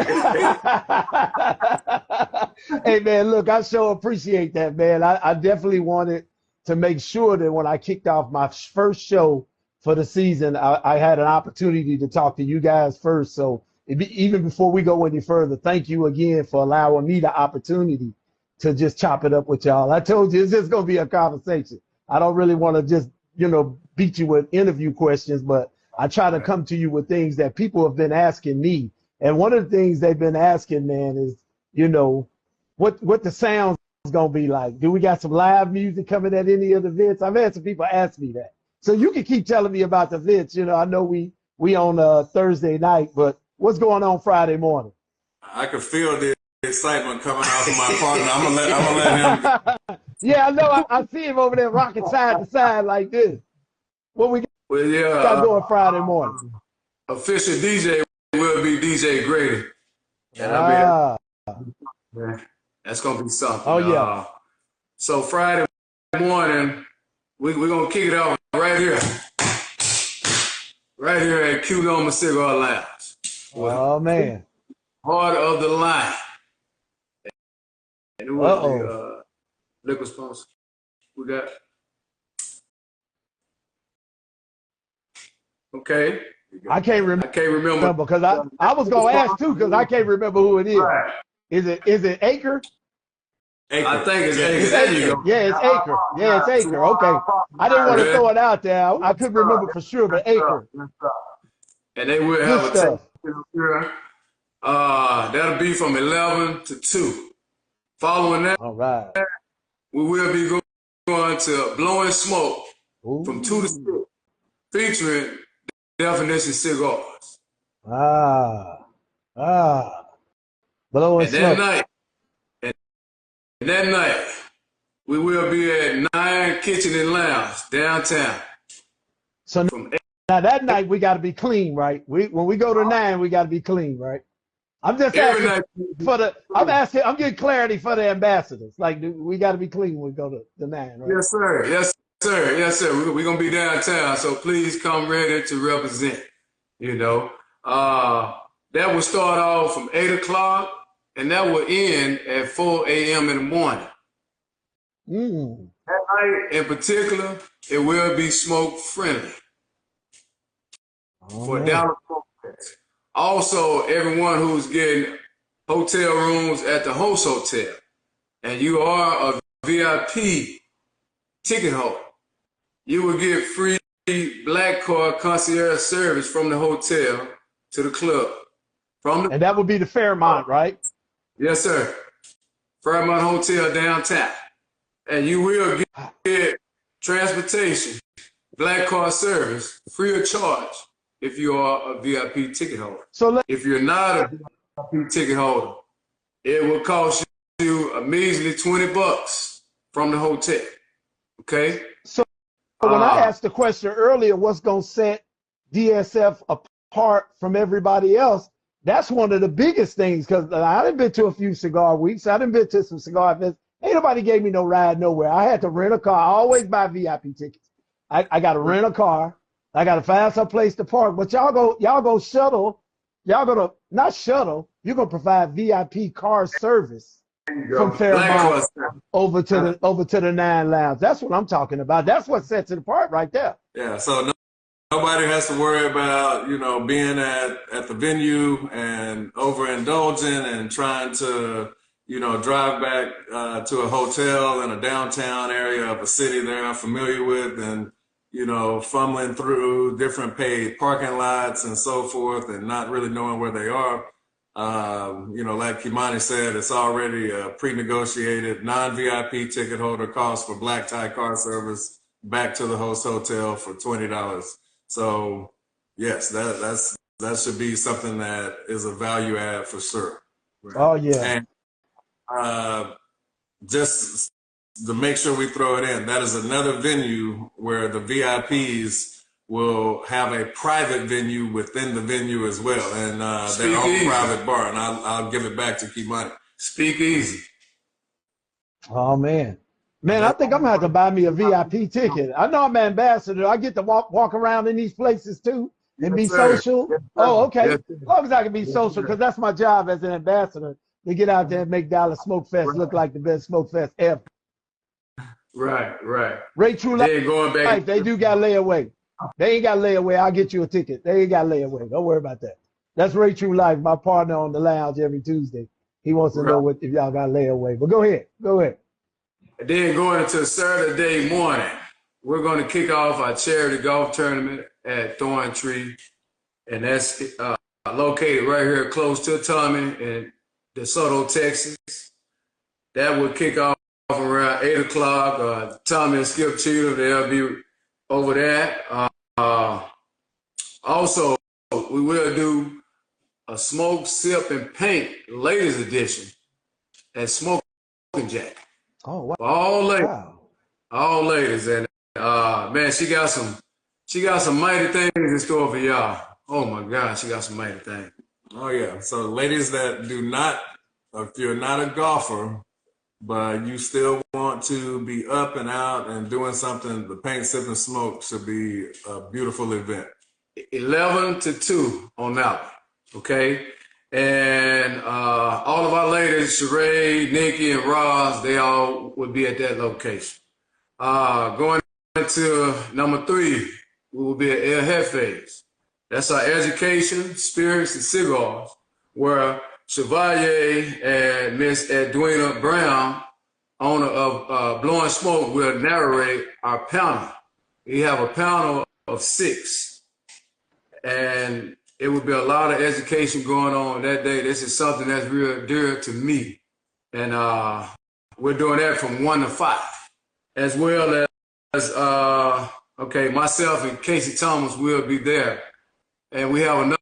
Hey, man, look, I sure appreciate that, man. I definitely wanted to make sure that when I kicked off my first show for the season, I had an opportunity to talk to you guys first. So even before we go any further, thank you again for allowing me the opportunity to just chop it up with y'all. I told you it's just going to be a conversation. I don't really want to just, beat you with interview questions, but I try to come to you with things that people have been asking me. And one of the things they've been asking, man, is, what the sound's going to be like. Do we got some live music coming at any of the events? I've had some people ask me that. So you can keep telling me about the events. I know we on Thursday night, but what's going on Friday morning? I can feel the excitement coming out of my partner. I'm gonna let him. Yeah, I know. I see him over there rocking side to side like this. What we got going Friday morning? Official DJ will be DJ Grady. That's gonna be something. Oh yeah. So Friday morning, we're gonna kick it off right here at Kunoma Cigar Lounge. Oh man. Heart of the Lion. And who was the liquor sponsor? We got. Okay. I can't remember because I was gonna ask too because I can't remember who it is. Right. Is it Acre? I think it's Acre. There you go. Yeah, it's Acre. Yeah, it's Acre. Okay. I didn't want to throw it out there. I couldn't remember for sure, but Acre. And they will have a tape here. That'll be from 11 to 2. Following that, all right, we will be going to Blowing Smoke from 2 to 6, featuring Definition Cigars. Blowing Smoke. And that night, We will be at 9 Kitchen and Lounge downtown. So From now that night we got to be clean, right? When we go to 9, we got to be clean, right? I'm just every asking night. for the. I'm getting clarity for the ambassadors. Like we got to be clean when we go to the 9, right? Yes, sir. Yes, sir. Yes, sir. We're gonna be downtown, so please come ready to represent. You know, that will start off from 8 o'clock, and that will end at 4 a.m. in the morning. That night, in particular, it will be smoke friendly for Dallas SmokeFest. Also, everyone who's getting hotel rooms at the host hotel, and you are a VIP ticket holder, you will get free black card concierge service from the hotel to the club. And that would be the Fairmont, right? Yes, sir. Fairmont Hotel downtown. And you will get transportation, black card service, free of charge if you are a VIP ticket holder. So if you're not a VIP ticket holder, it will cost you a measly $20 from the hotel. Okay? So when I asked the question earlier, what's going to set DSF apart from everybody else, that's one of the biggest things, because I done been to a few cigar weeks. I done been to some cigar events. Ain't nobody gave me no ride nowhere. I had to rent a car. I always buy VIP tickets. I got to rent a car. I got to find some place to park. But y'all go shuttle. Y'all go to, not shuttle, you're going to provide VIP car service from Fairmont over to the 9 Lounge. That's what I'm talking about. That's what sets it apart right there. Yeah, so nobody has to worry about, being at the venue and overindulging and trying to, drive back to a hotel in a downtown area of a city they're unfamiliar with and, fumbling through different paid parking lots and so forth and not really knowing where they are. Like Kimoni said, it's already a pre-negotiated non-VIP ticket holder cost for black tie car service back to the host hotel for $20. So yes, that should be something that is a value add for sure. Right? Oh yeah. And just to make sure we throw it in, that is another venue where the VIPs will have a private venue within the venue as well, and their own private bar. And I'll give it back to Kimoni. Speak easy. Oh man. Man, I think I'm gonna have to buy me a VIP ticket. I know I'm an ambassador. I get to walk around in these places too and be social. Oh, okay. As long as I can be social, because that's my job as an ambassador, to get out there and make Dallas SmokeFest look like the best SmokeFest ever. Right. Ray True Life, they do got layaway. They ain't got layaway. I'll get you a ticket. They ain't got layaway. Don't worry about that. That's Ray True Life, my partner on the lounge every Tuesday. He wants to know if y'all got layaway. But go ahead. And then going into Saturday morning, we're going to kick off our charity golf tournament at Thorn Tree. And that's located right here close to Tommie in DeSoto, Texas. That will kick off around 8 o'clock. Tommie and Skip Cheatham, they'll be over there. Also, we will do a Smoke, Sip, and Paint ladies edition at Smoke and Jack. Oh, wow. All ladies. All ladies. And man, she got some mighty things in store for y'all. Oh my God, she got some mighty things. Oh yeah. So ladies that do not, if you're not a golfer, but you still want to be up and out and doing something, the Paint, Sip, and Smoke should be a beautiful event. 11 to 2 on that one, okay? And all of our ladies, Sheree, Nikki, and Roz, they all would be at that location. Going into number 3, we will be at El Jefe's. That's our education, spirits, and cigars, where Chevalier and Miss Edwina Brown, owner of Blowing Smoke, will narrate our panel. We have a panel of 6, and it will be a lot of education going on that day. This is something that's real dear to me, and we're doing that from 1 to 5, as well as myself and Casey Thomas will be there, and we have another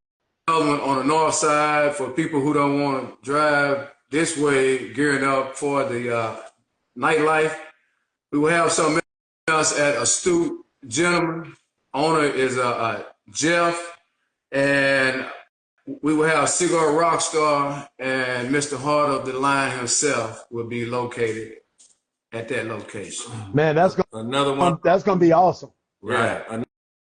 one on the north side for people who don't want to drive this way, gearing up for the nightlife. We will have something else at Astute Gentleman. Owner is Jeff, and we will have Cigar Rockstar, and Mr. Heart of the Line himself will be located at that location. Man, that's gonna be awesome. Right. Yeah.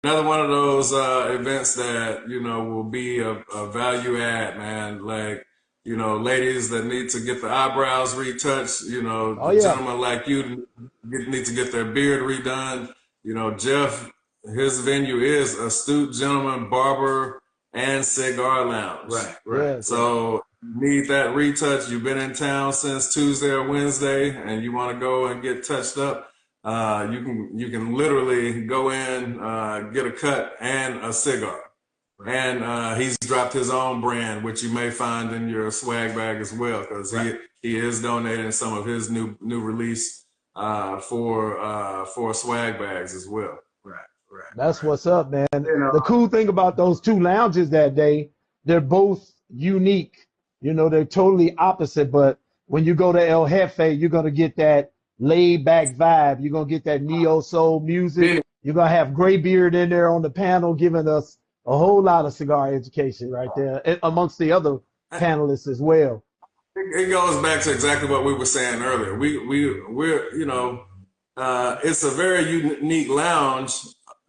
Another one of those events that, you know, will be a value add, man. Like, you know, ladies that need to get the eyebrows retouched, you know, gentlemen like you need to get their beard redone. You know, Jeff, his venue is Astute Gentleman Barber and Cigar Lounge. Right. Yeah. So need that retouch. You've been in town since Tuesday or Wednesday and you want to go and get touched up. You can literally go in, get a cut and a cigar. And he's dropped his own brand, which you may find in your swag bag as well, because he is donating some of his new release for swag bags as well. Right. That's what's up, man. The cool thing about those two lounges that day, they're both unique. You know, they're totally opposite, but when you go to El Jefe, you're going to get that laid back vibe. You're going to get that neo soul music. You're going to have Graybeard in there on the panel giving us a whole lot of cigar education right there, amongst the other panelists as well. It goes back to exactly what we were saying earlier. We're you know, it's a very unique lounge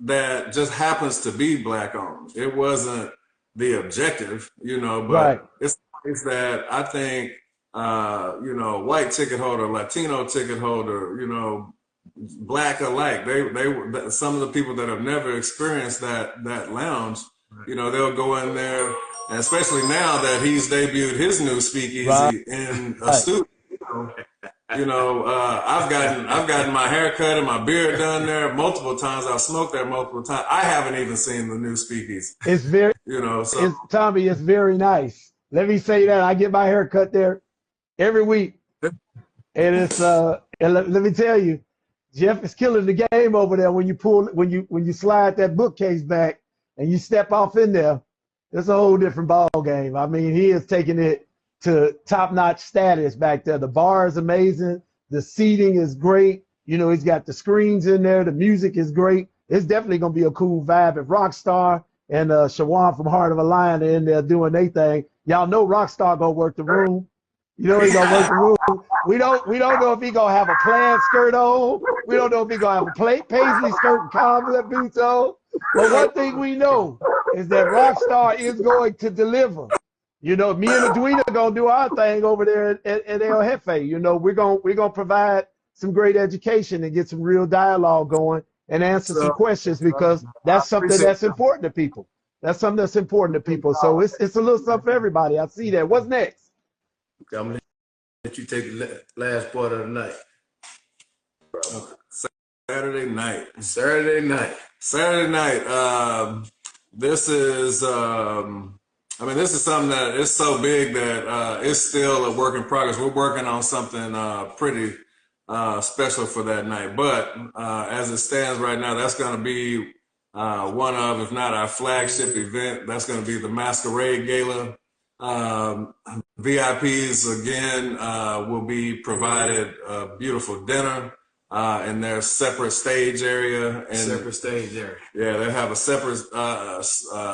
that just happens to be Black owned. It wasn't the objective, you know, but it's that I think, you know, white ticket holder, Latino ticket holder, you know, Black alike, they some of the people that have never experienced that lounge, you know, they'll go in there, and especially now that he's debuted his new speakeasy in Astute, you know, I've gotten my hair cut and my beard done there multiple times. I've smoked there multiple times. I haven't even seen the new speakeasy. It's very, you know, so Tommie, it's very nice. Let me say that I get my hair cut there every week, and it's and let me tell you, Jeff is killing the game over there. When you slide that bookcase back and you step off in there, it's a whole different ball game. I mean, he is taking it to top-notch status back there. The bar is amazing. The seating is great. You know, he's got the screens in there. The music is great. It's definitely gonna be a cool vibe. If Rockstar and Shawan from Heart of a Lion are in there doing their thing, y'all know Rockstar gonna work the room. You know he's gonna work the room. We don't know if he gonna have a plaid skirt on. We don't know if he gonna have a paisley skirt and Converse boots on. But one thing we know is that Rockstar is going to deliver. You know, me and Edwina gonna do our thing over there at El Jefe. You know, we're gonna provide some great education and get some real dialogue going and answer some questions, because that's something that's important to people. That's something that's important to people. So it's a little something for everybody. I see that. What's next? I'm gonna let you take the last part of the night. Saturday night. This is I mean, this is something that is so big that it's still a work in progress. We're working on something pretty special for that night. But as it stands right now, that's going to be one of, if not our flagship event. That's going to be the Masquerade Gala. VIPs, again, will be provided a beautiful dinner in their separate stage area. Yeah, they have a separate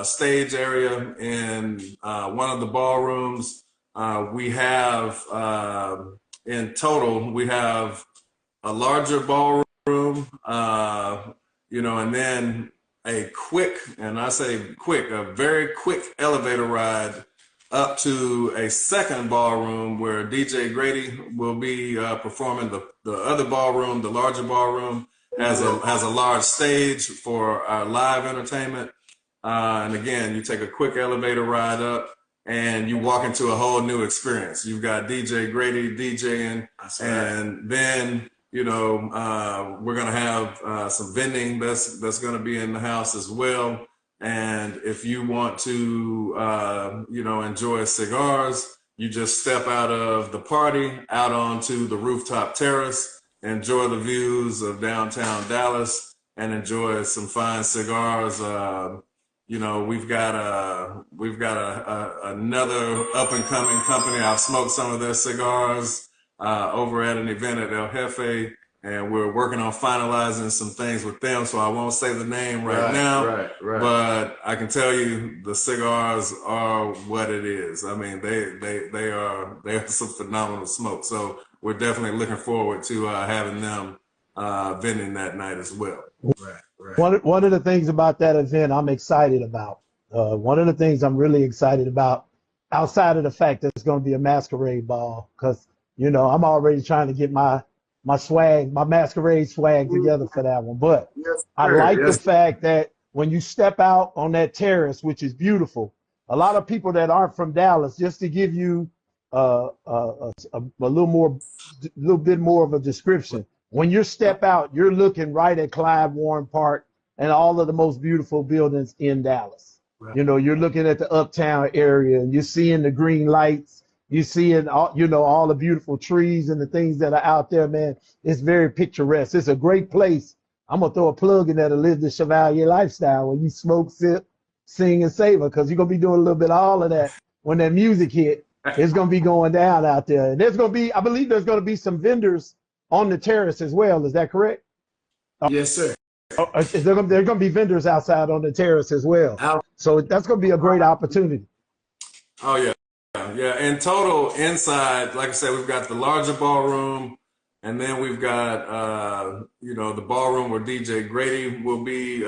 stage area in one of the ballrooms. We have, in total, we have a larger ballroom, you know, and then a quick, and I say quick, a very quick elevator ride up to a second ballroom where DJ Grady will be performing. The other ballroom, the larger ballroom, has a large stage for our live entertainment. And again, you take a quick elevator ride up and you walk into a whole new experience. You've got DJ Grady DJing, and then, you know, we're gonna have some vending that's gonna be in the house as well. And if you want to, you know, enjoy cigars, you just step out of the party, out onto the rooftop terrace, enjoy the views of downtown Dallas, and enjoy some fine cigars. You know, we've got another up and coming company. I've smoked some of their cigars over at an event at El Jefe. and we're working on finalizing some things with them. So I won't say the name right now, but I can tell you the cigars are what it is. I mean, they are some phenomenal smoke. So we're definitely looking forward to having them vending that night as well. One of the things about that event I'm excited about. One of the things I'm really excited about, outside of the fact that it's going to be a masquerade ball, because you know I'm already trying to get my swag, my masquerade swag together for that one. But I like the fact that when you step out on that terrace, which is beautiful, a lot of people that aren't from Dallas, just to give you a little bit more of a description. When you step out, you're looking right at Clyde Warren Park and all of the most beautiful buildings in Dallas. You know, you're looking at the uptown area and you're seeing the green lights. You're seeing all, you know, all the beautiful trees and the things that are out there, man. It's very picturesque. It's a great place. I'm going to throw a plug in there to live the Chevalier lifestyle where you smoke, sip, sing, and savor, because you're going to be doing a little bit of all of that when that music hit. It's going to be going down out there. And there's going to be, I believe there's going to be some vendors on the terrace as well. Is that correct? Yes, sir. There are going to be vendors outside on the terrace as well. So that's going to be a great opportunity. Oh, yeah. Yeah. In total, inside, like I said, we've got the larger ballroom, and then we've got, you know, the ballroom where DJ Grady will be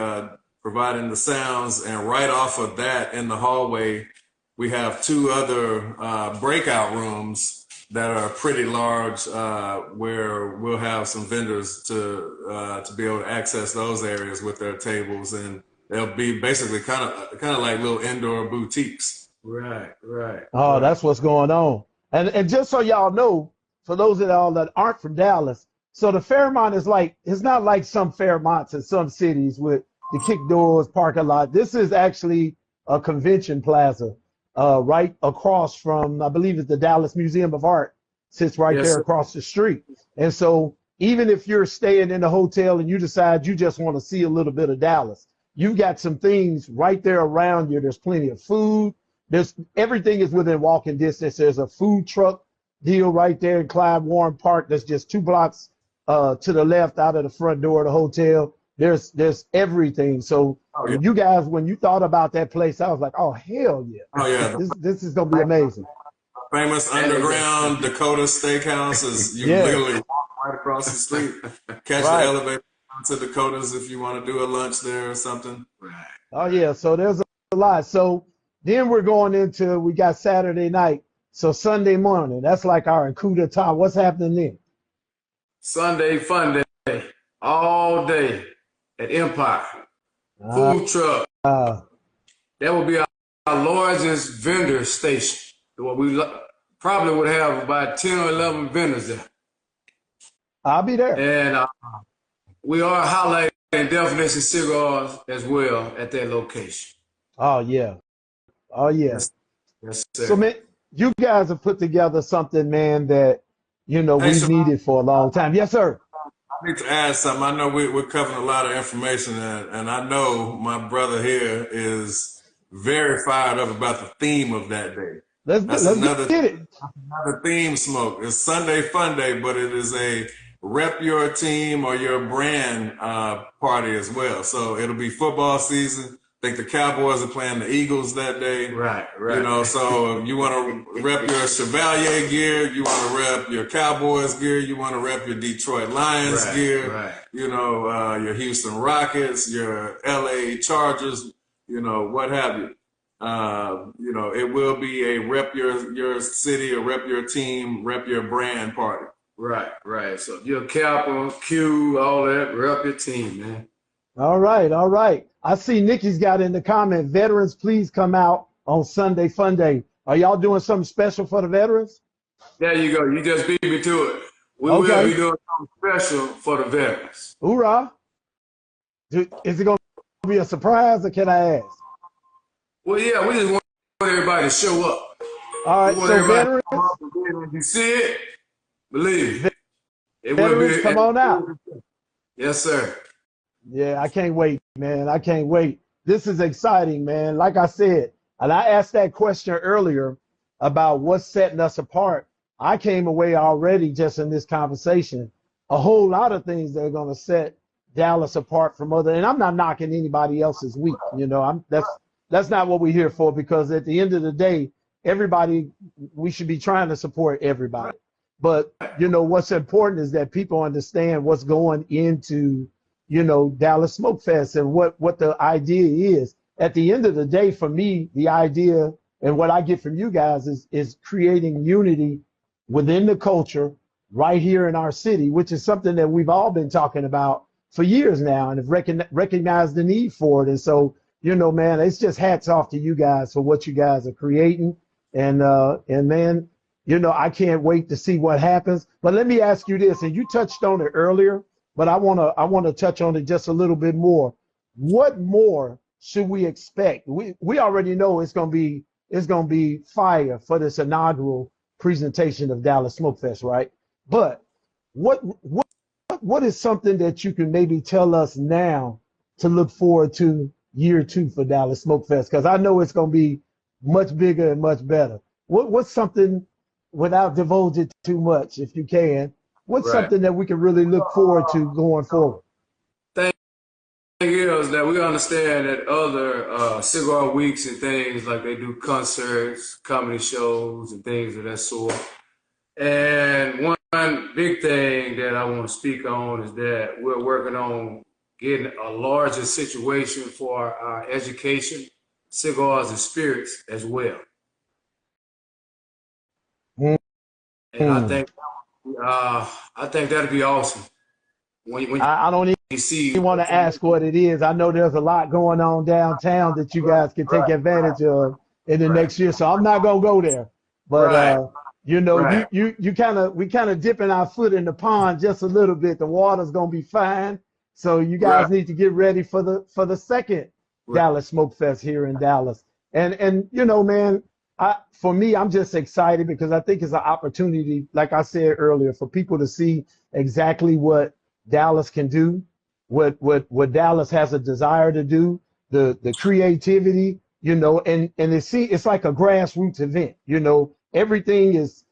providing the sounds. And right off of that in the hallway, we have two other breakout rooms that are pretty large, where we'll have some vendors to be able to access those areas with their tables, and they'll be basically kind of like little indoor boutiques. Right. Oh, that's what's going on. And just so y'all know, for those of y'all that aren't from Dallas, so the Fairmont is like, it's not like some Fairmonts in some cities with the kick doors, parking lot. This is actually a convention plaza. Right across from, I believe it's the Dallas Museum of Art, sits right there across the street. And so even if you're staying in the hotel and you decide you just want to see a little bit of Dallas, you've got some things right there around you. There's plenty of food. Everything is within walking distance. There's a food truck deal right there in Clyde Warren Park. That's just 2 blocks to the left out of the front door of the hotel. There's everything. So you guys, when you thought about that place, I was like, oh, hell yeah. Oh, yeah. This is going to be amazing. Famous underground Dakota Steakhouse is you literally walk right across the street, catch the elevator to Dakota's if you want to do a lunch there or something. Right. Oh, yeah. So there's a lot. So then we're going into, we got Saturday night. So Sunday morning, that's like our coup d'etat. What's happening then? Sunday fun day, all day at Empire. Food truck. That will be our largest vendor station. Well, we probably would have about 10 or 11 vendors there. I'll be there. And we are highlighting Definition Cigars as well at that location. Oh, yeah. Oh, yeah. Yes, sir. So, man, you guys have put together something, man, that, you know, we've needed for a long time. Yes, sir. I need to add something. I know we're covering a lot of information, and I know my brother here is very fired up about the theme of that day. Let's get it. Another theme, Smoke. It's Sunday Fun Day, but it is a rep your team or your brand party as well. So it'll be football season. I think the Cowboys are playing the Eagles that day. Right. You know, so you want to rep your Chevalier gear, you want to rep your Cowboys gear, you want to rep your Detroit Lions gear, you know, your Houston Rockets, your LA Chargers, you know, what have you. You know, it will be a rep your city or rep your team, rep your brand party. Right. So your Kappa, Q, all that, rep your team, man. All right. I see Nikki's got in the comment, veterans, please come out on Sunday Fun Day. Are y'all doing something special for the veterans? There you go. You just beat me to it. We will be doing something special for the veterans. Hoorah. Is it going to be a surprise or can I ask? Well, yeah, we just want everybody to show up. All right, so veterans. You see it, believe it. Veterans, come on out. Yes, sir. Yeah, I can't wait, man. I can't wait. This is exciting, man. Like I said, and I asked that question earlier about what's setting us apart. I came away already just in this conversation a whole lot of things that are going to set Dallas apart from other. And I'm not knocking anybody else's week. You know, that's not what we're here for, because at the end of the day, everybody, we should be trying to support everybody. But, you know, what's important is that people understand what's going into, you know, Dallas SmokeFest and what the idea is. At the end of the day, for me, the idea and what I get from you guys is creating unity within the culture right here in our city, which is something that we've all been talking about for years now and have recognized the need for it. And so, you know, man, it's just hats off to you guys for what you guys are creating. And man, you know, I can't wait to see what happens. But let me ask you this, and you touched on it earlier, but I wanna touch on it just a little bit more. What more should we expect? We already know it's gonna be fire for this inaugural presentation of Dallas SmokeFest, right? But what is something that you can maybe tell us now to look forward to year 2 for Dallas SmokeFest? Because I know it's gonna be much bigger and much better. What's something, without divulging too much, if you can, what's something that we can really look forward to going forward? Thing is that we understand that other cigar weeks and things, like they do concerts, comedy shows, and things of that sort. And one big thing that I want to speak on is that we're working on getting a larger situation for our education, cigars and spirits as well. And I think that'd be awesome. When I don't even want to ask what it is. I know there's a lot going on downtown that you guys can take advantage of in the next year, so I'm not gonna go there. But you know, we kind of dipping our foot in the pond just a little bit. The water's gonna be fine, so you guys need to get ready for the second Dallas SmokeFest here in Dallas. And you know, man, for me, I'm just excited because I think it's an opportunity, like I said earlier, for people to see exactly what Dallas can do, what Dallas has a desire to do, the creativity, you know, and it's like a grassroots event. You know, everything is,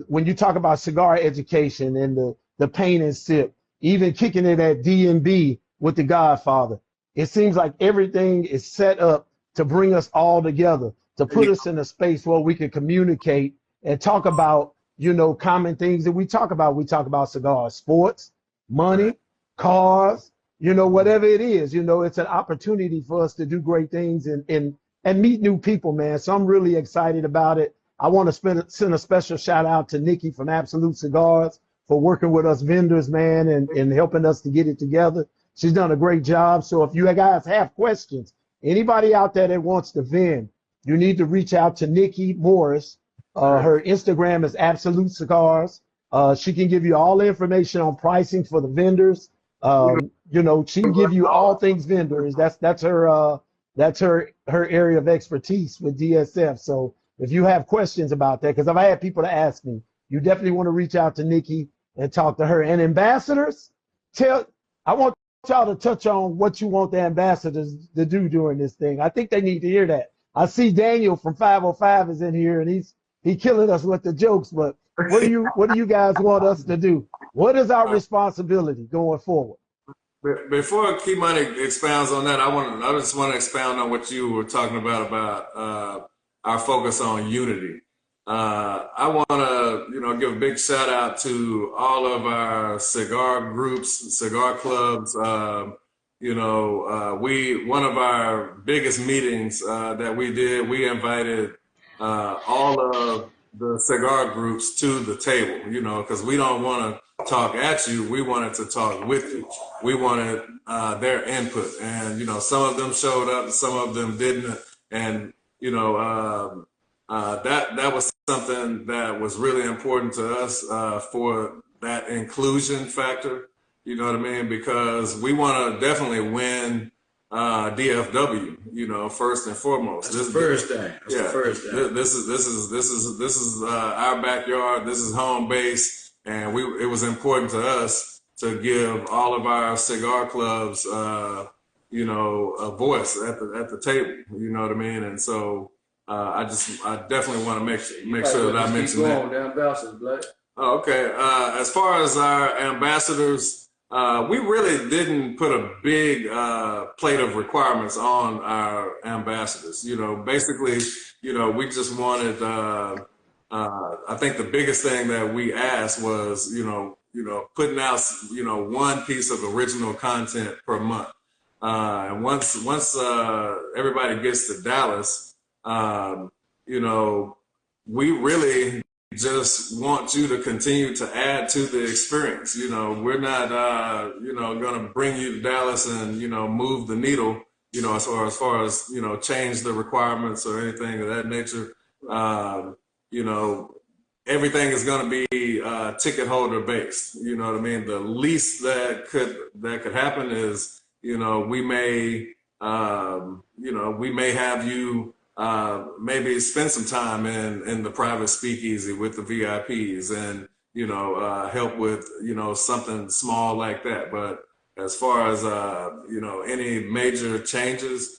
when you talk about cigar education and the paint and sip, even kicking it at D&B with the Godfather, it seems like everything is set up to bring us all together, to put us in a space where we can communicate and talk about, you know, common things that we talk about. We talk about cigars, sports, money, cars, you know, whatever it is. You know, it's an opportunity for us to do great things and meet new people, man. So I'm really excited about it. I want to send a special shout out to Nikki from Absolute Cigars for working with us vendors, man, and helping us to get it together. She's done a great job. So if you guys have questions, anybody out there that wants to vend, you need to reach out to Nikki Morris. Her Instagram is Absolute Cigars. She can give you all the information on pricing for the vendors. You know, she can give you all things vendors. That's her area of expertise with DSF. So if you have questions about that, because I've had people to ask me, you definitely want to reach out to Nikki and talk to her. And ambassadors, I want y'all to touch on what you want the ambassadors to do during this thing. I think they need to hear that. I see Daniel from 505 is in here, and he's killing us with the jokes. But what do you guys want us to do? What is our responsibility going forward? Before Kimoni expounds on that, I just want to expound on what you were talking about our focus on unity. I want to, give a big shout out to all of our cigar groups, cigar clubs. One of our biggest meetings that we did, we invited all of the cigar groups to the table, because we don't want to talk at you. We wanted to talk with you. We wanted their input. And, some of them showed up, some of them didn't. And, that was something that was really important to us for that inclusion factor. You know what I mean? Because we want to definitely win DFW, first and foremost. That's the first thing. This is our backyard. This is home base, and it was important to us to give all of our cigar clubs, a voice at the table. You know what I mean? And so I definitely want to make sure that I mention that. Down Bowser's, Black. Oh, okay. As far as our ambassadors, we really didn't put a big plate of requirements on our ambassadors. You know, basically, you know, we just wanted. I think the biggest thing that we asked was, putting out, one piece of original content per month. And once everybody gets to Dallas, you know, we really just want you to continue to add to the experience. You know, we're not, going to bring you to Dallas and, move the needle, as far as, change the requirements or anything of that nature. You know, everything is going to be ticket holder based. You know what I mean? The least that could happen is, we may, we may have you maybe spend some time in the private speakeasy with the VIPs and, help with, something small like that. But as far as, any major changes,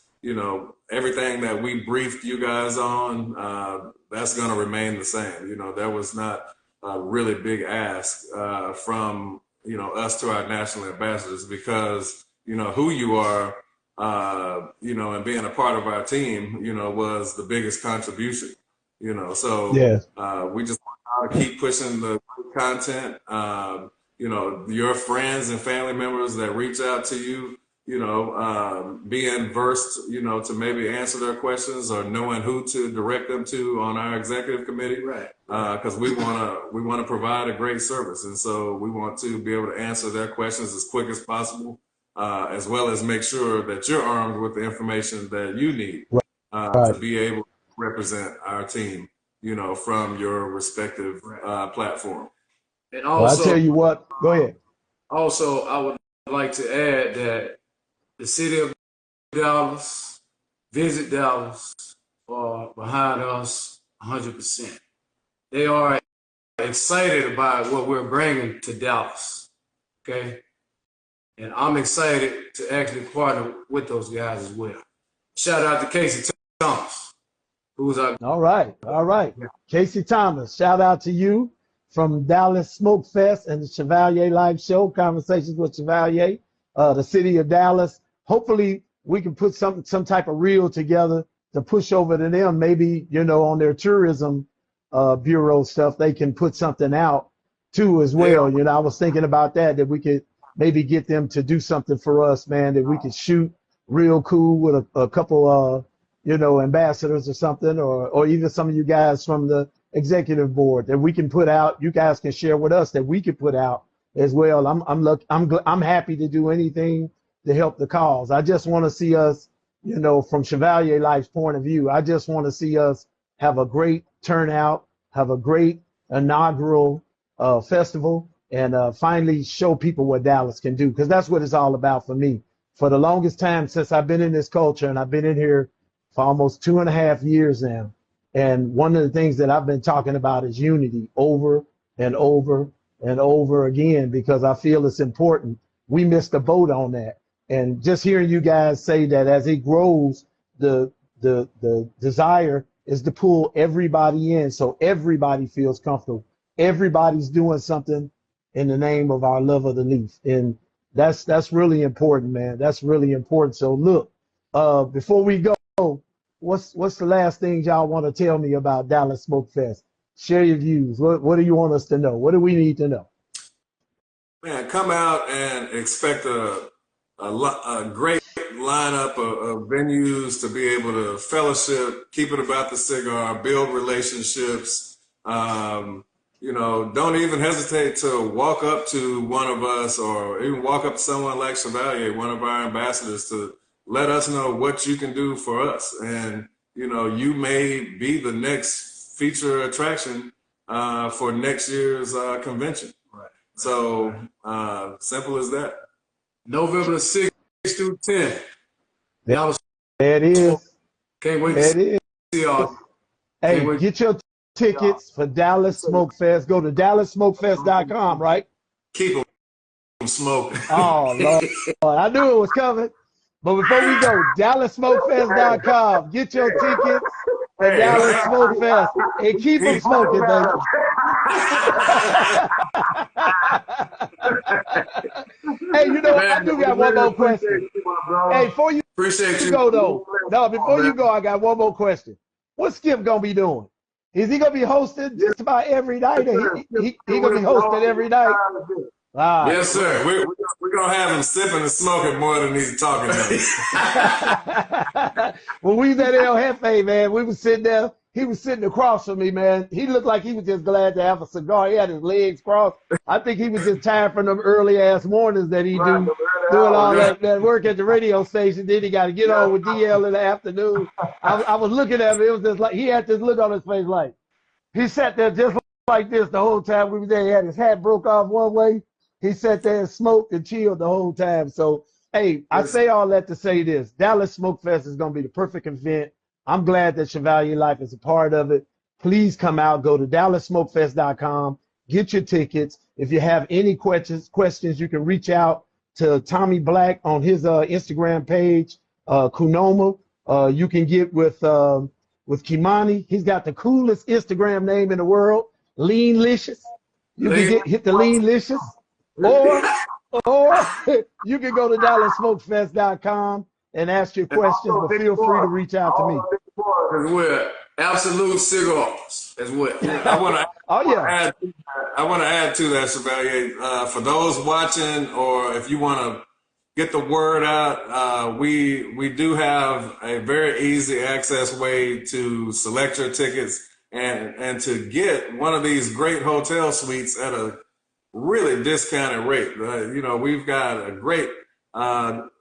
everything that we briefed you guys on, that's going to remain the same. There was not a really big ask from, us to our national ambassadors because, who you are, and being a part of our team, was the biggest contribution, so Yes. we just want to keep pushing the content, your friends and family members that reach out to you, being versed, to maybe answer their questions or knowing who to direct them to on our executive committee. Right. Because we want to provide a great service. And so we want to be able to answer their questions as quick as possible. As well as make sure that you're armed with the information that you need to be able to represent our team, from your respective platform. And Well, also, I tell you what, go ahead. Also, I would like to add that the city of Dallas, Visit Dallas, are behind us 100%. They are excited about what we're bringing to Dallas, okay? And I'm excited to actually partner with those guys as well. Shout out to Casey Thomas, who's our... All right. Casey Thomas, shout out to you from Dallas SmokeFest and the Chevalier Life Show, Conversations with Chevalier, the city of Dallas. Hopefully we can put some type of reel together to push over to them. Maybe, on their tourism bureau stuff, they can put something out too as well. I was thinking about that we could maybe get them to do something for us, man, that we could shoot real cool with a couple, ambassadors or something, or even some of you guys from the executive board that we can put out. You guys can share with us that we could put out as well. I'm happy to do anything to help the cause. I just want to see us, from Chevalier Life's point of view, I just want to see us have a great turnout, have a great inaugural festival, and finally show people what Dallas can do, because that's what it's all about for me. For the longest time since I've been in this culture, and I've been in here for almost 2.5 years now, and one of the things that I've been talking about is unity over and over and over again, because I feel it's important. We missed the boat on that. And just hearing you guys say that as it grows, the desire is to pull everybody in so everybody feels comfortable. Everybody's doing something in the name of our love of the leaf. And that's really important, man. That's really important. So look, before we go, what's the last thing y'all want to tell me about Dallas Smoke Fest? Share your views. What do you want us to know? What do we need to know? Man, come out and expect a great lineup of venues to be able to fellowship, keep it about the cigar, build relationships. Don't even hesitate to walk up to one of us, or even walk up to someone like Chevalier, one of our ambassadors, to let us know what you can do for us. And, you may be the next feature attraction for next year's convention. Right. So simple as that. November 6th through 10th. There it is. Can't wait to see y'all. Hey, get your tickets for Dallas Smoke Fest. Go to DallasSmokeFest.com, right? Keep them smoking. Oh, Lord. I knew it was coming. But before we go, DallasSmokeFest.com. Get your tickets. at Dallas Smoke Fest. And keep them smoking, baby. Hey, you know, man, I do got one more question. Hey, before you go, though. No, before you go, I got one more question. What's Skip going to be doing? Is he going to be hosting just about every night? Or he going to be hosting every night? Right. Yes, sir. We're going to have him sipping and smoking more than he's talking to. When we was at El Jefe, man, we was sitting there. He was sitting across from me, man. He looked like he was just glad to have a cigar. He had his legs crossed. I think he was just tired from them early-ass mornings that he doing all that work at the radio station. Then he got to get on with DL in the afternoon. I was looking at him. It was just like he had this look on his face like he sat there just like this the whole time we were there. He had his hat broke off one way. He sat there and smoked and chilled the whole time. So, hey, I say all that to say this. Dallas Smoke Fest is going to be the perfect event. I'm glad that Chevalier Life is a part of it. Please come out. Go to DallasSmokeFest.com. Get your tickets. If you have any questions, you can reach out to Tommie Black on his Instagram page, Kunoma. You can get with Kimoni. He's got the coolest Instagram name in the world, Leanlicious. You can hit the Leanlicious. Or you can go to DallasSmokeFest.com and ask your questions, but feel free to reach out to me. As well. Absolute cigars as well. I want to add to that, Chevalier. For those watching, or if you want to get the word out, we do have a very easy access way to select your tickets and to get one of these great hotel suites at a really discounted rate. You know, we've got a great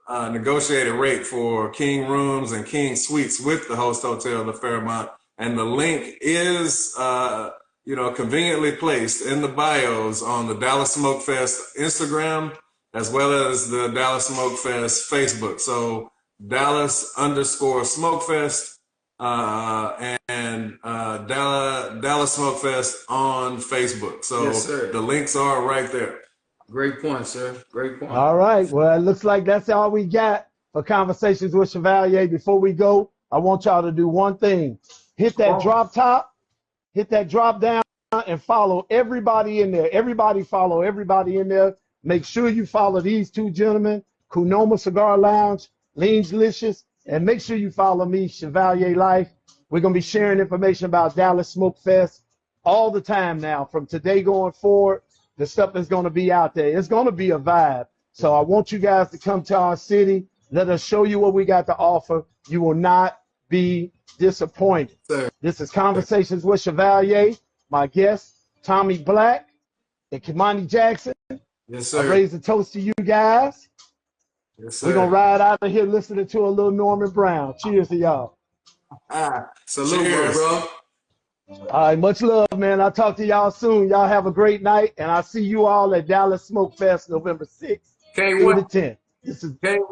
negotiated rate for King rooms and King suites with the host hotel, the Fairmont. And the link is, conveniently placed in the bios on the Dallas Smoke Fest Instagram, as well as the Dallas Smoke Fest Facebook. So Dallas_SmokeFest and Dallas Smoke Fest on Facebook. So yes, the links are right there. Great point, sir. Great point. All right. Well, it looks like that's all we got for Conversations with Chevalier. Before we go, I want y'all to do one thing. Hit that drop top, hit that drop down, and follow everybody in there. Everybody follow everybody in there. Make sure you follow these two gentlemen, Kunoma Cigar Lounge, Leanlicious, and make sure you follow me, Chevalier Life. We're going to be sharing information about Dallas Smoke Fest all the time now. From today going forward, the stuff is going to be out there. It's going to be a vibe. So I want you guys to come to our city. Let us show you what we got to offer. You will not be disappointed. Sir. This is Conversations with Chevalier. My guest, Tommie Black and Kimoni Jackson. Yes, sir. I raise a toast to you guys. Yes, sir. We're going to ride out of here listening to a little Norman Brown. Cheers to y'all. Salute, bro. All right, much love, man. I'll talk to y'all soon. Y'all have a great night, and I'll see you all at Dallas Smoke Fest November 6th through the 10th. This is That'll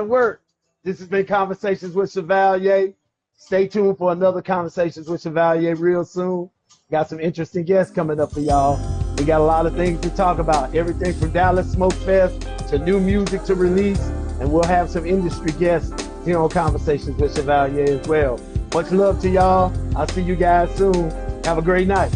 work. This has been Conversations with Chevalier. Stay tuned for another Conversations with Chevalier real soon. Got some interesting guests coming up for y'all. We got a lot of things to talk about. Everything from Dallas Smoke Fest to new music to release. And we'll have some industry guests here on Conversations with Chevalier as well. Much love to y'all. I'll see you guys soon. Have a great night.